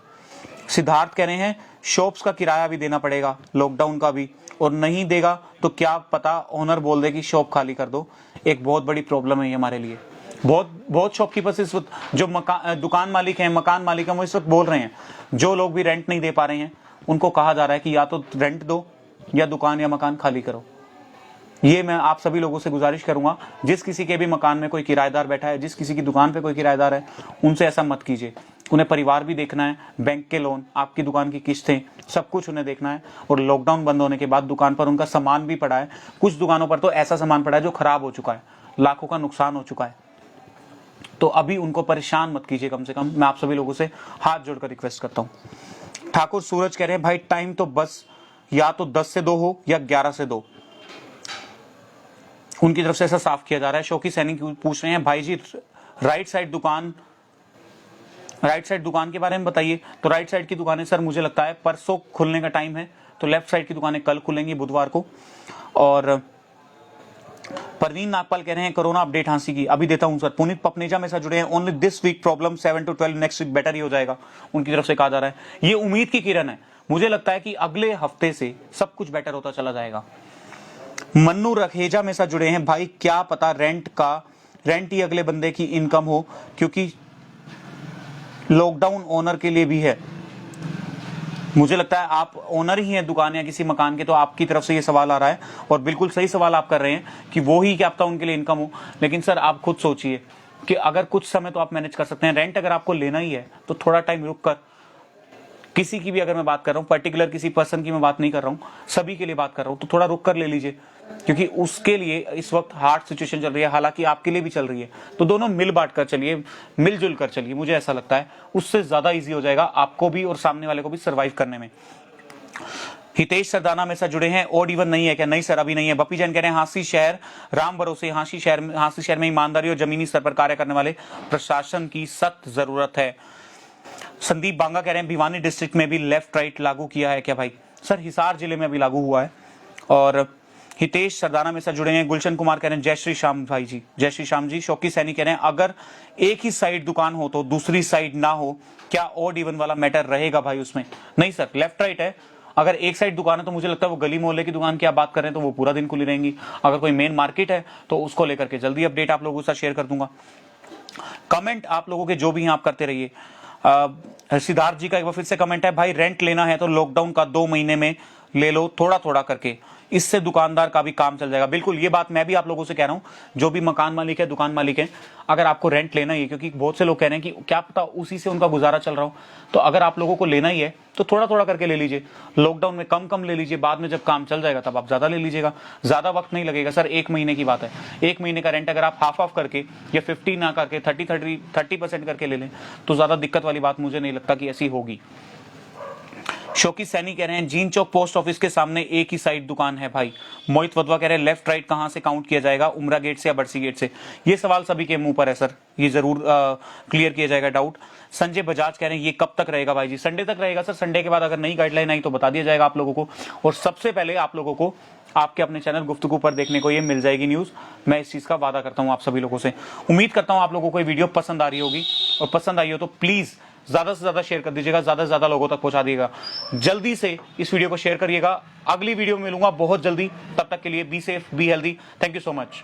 सिद्धार्थ कह रहे हैं शॉप्स का किराया भी देना पड़ेगा, लॉकडाउन का भी, और नहीं देगा तो क्या पता ओनर बोल दे कि शॉप खाली कर दो। एक बहुत बड़ी प्रॉब्लम है ये हमारे लिए। बहुत बहुत शॉपकीपर्स इस वक्त जो दुकान मालिक हैं, मकान मालिक हैं, वो इस वक्त बोल रहे हैं, जो लोग भी रेंट नहीं दे पा रहे हैं उनको कहा जा रहा है कि या तो रेंट दो या दुकान या मकान खाली करो। ये मैं आप सभी लोगों से गुजारिश करूंगा, जिस किसी के भी मकान में कोई किराएदार बैठा है, जिस किसी की दुकान पे कोई किराएदार है, उनसे ऐसा मत कीजिए। उन्हें परिवार भी देखना है, बैंक के लोन, आपकी दुकान की किस्तें, सब कुछ उन्हें देखना है। और लॉकडाउन बंद होने के बाद दुकान पर उनका सामान भी पड़ा है, कुछ दुकानों पर तो ऐसा सामान पड़ा है जो खराब हो चुका है, लाखों का नुकसान हो चुका है। तो अभी उनको परेशान मत कीजिए, कम से कम मैं आप सभी लोगों से हाथ जोड़कर रिक्वेस्ट करता हूं। ठाकुर सूरज कह रहे हैं भाई टाइम तो बस या तो 10 से 2 हो या 11 से 2, उनकी तरफ से ऐसा साफ किया जा रहा है। शौकी सैनिक पूछ रहे हैं भाई जी राइट साइड दुकान के बारे में बताइए। तो राइट साइड की दुकानें सर मुझे लगता है परसों खुलने का टाइम है, तो लेफ्ट साइड की दुकानें कल खुलेंगी बुधवार को। और परवीन नागपाल कह रहे हैं कोरोना अपडेट हांसी की, अभी देता हूं सर। पुनीत पपनेजा में सर जुड़े हैं, only this week problem 7 to 12, next week better ही हो जाएगा, उनकी तरफ से कहा जा रहा है। ये उम्मीद की किरण है, मुझे लगता है कि अगले हफ्ते से सब कुछ बेटर होता चला जाएगा। मन्नू रखेजा में सर जुड़े हैं, भाई क्या पता रेंट ही अगले बंदे की इनकम हो, क्योंकि लॉकडाउन ओनर के लिए भी है। मुझे लगता है आप ओनर ही हैं दुकान या किसी मकान के, तो आपकी तरफ से ये सवाल आ रहा है और बिल्कुल सही सवाल आप कर रहे हैं कि वो ही क्या पता उनके लिए इनकम हो। लेकिन सर आप खुद सोचिए कि अगर कुछ समय तो आप मैनेज कर सकते हैं, रेंट अगर आपको लेना ही है तो थोड़ा टाइम रुक कर, किसी की भी अगर मैं बात कर रहा हूँ, पर्टिकुलर किसी पर्सन की मैं बात नहीं कर रहा हूँ, सभी के लिए बात कर रहा हूँ, तो थोड़ा रुक कर ले लीजिए, क्योंकि उसके लिए इस वक्त हार्ड सिचुएशन चल रही है, हालांकि आपके लिए भी चल रही है। तो दोनों मिल बांट कर चलिए, मिलजुल कर चलिए, मुझे ऐसा लगता है उससे ज्यादा ईजी हो जाएगा आपको भी और सामने वाले को भी सर्वाइव करने में। हितेश सरदाना में सर जुड़े हैं, ओड इवन नहीं है क्या? नहीं सर अभी नहीं है। बप्पी जैन कह रहे हैं हांसी शहर राम भरोसे, हांसी शहर में ईमानदारी और जमीनी स्तर पर कार्य करने वाले प्रशासन की सख्त जरूरत है। संदीप बांगा कह रहे हैं भिवानी डिस्ट्रिक्ट में भी लेफ्ट राइट लागू किया है क्या? भाई सर हिसार जिले में भी लागू हुआ है। और हितेश सरदाना में सर जुड़े हैं। गुलशन कुमार कह रहे हैं जय श्री श्याम भाई जी, जय श्री श्याम जी। शौकी सैनी कह रहे हैं अगर एक ही साइड दुकान हो तो दूसरी साइड ना हो, क्या ऑड इवन वाला मैटर रहेगा भाई उसमें? नहीं सर, लेफ्ट राइट है। अगर एक साइड दुकान है तो मुझे लगता है वो गली मोहल्ले की दुकान की आप बात कर रहे हैं तो वो पूरा दिन खुली रहेंगी। अगर कोई मेन मार्केट है तो उसको लेकर के जल्दी अपडेट आप लोगों के साथ शेयर कर दूंगा। कमेंट आप लोगों के जो भी हैं आप करते रहिए। सिद्धार्थ जी का एक बार फिर से कमेंट है, भाई रेंट लेना है तो लॉकडाउन का 2 महीने में ले लो, थोड़ा थोड़ा करके, इससे दुकानदार का भी काम चल जाएगा। बिल्कुल ये बात मैं भी आप लोगों से कह रहा हूं, जो भी मकान मालिक है, दुकान मालिक है, अगर आपको रेंट लेना ही है, क्योंकि बहुत से लोग कह रहे हैं कि क्या पता उसी से उनका गुजारा चल रहा हो, तो अगर आप लोगों को लेना ही है तो थोड़ा थोड़ा करके ले लीजिए। लॉकडाउन में कम कम ले लीजिए, बाद में जब काम चल जाएगा तब आप ज्यादा ले लीजिएगा, ज्यादा वक्त नहीं लगेगा सर, 1 महीने की बात है। 1 महीने का रेंट अगर आप हाफ करके या 50 ना करके 30% करके ले लें तो ज्यादा दिक्कत वाली बात मुझे नहीं लगता कि ऐसी होगी। शौकी सैनी कह रहे हैं जीन चौक पोस्ट ऑफिस के सामने एक ही साइड दुकान है भाई। मोहित वधवा कह रहे हैं लेफ्ट राइट कहां से काउंट किया जाएगा, उमरा गेट से या बरसी गेट से? ये सवाल सभी के मुंह पर है सर, ये जरूर क्लियर किया जाएगा डाउट। संजय बजाज कह रहे हैं ये कब तक रहेगा भाई जी? संडे तक रहेगा सर, संडे के बाद अगर नई गाइडलाइन आई तो बता दिया जाएगा आप लोगों को। और सबसे पहले आप लोगों को आपके अपने चैनल गुफ्तगू पर देखने को ये मिल जाएगी न्यूज, मैं इस चीज का वादा करता हूं आप सभी लोगों से। उम्मीद करता हूं आप लोगों को ये वीडियो पसंद आ रही होगी, और पसंद आई हो तो प्लीज ज्यादा से ज्यादा शेयर कर दीजिएगा, ज्यादा से ज्यादा लोगों तक पहुंचा दिएगा। जल्दी से इस वीडियो को शेयर करिएगा। अगली वीडियो में मिलूंगा बहुत जल्दी, तब तक के लिए be safe, be healthy. Thank you so much.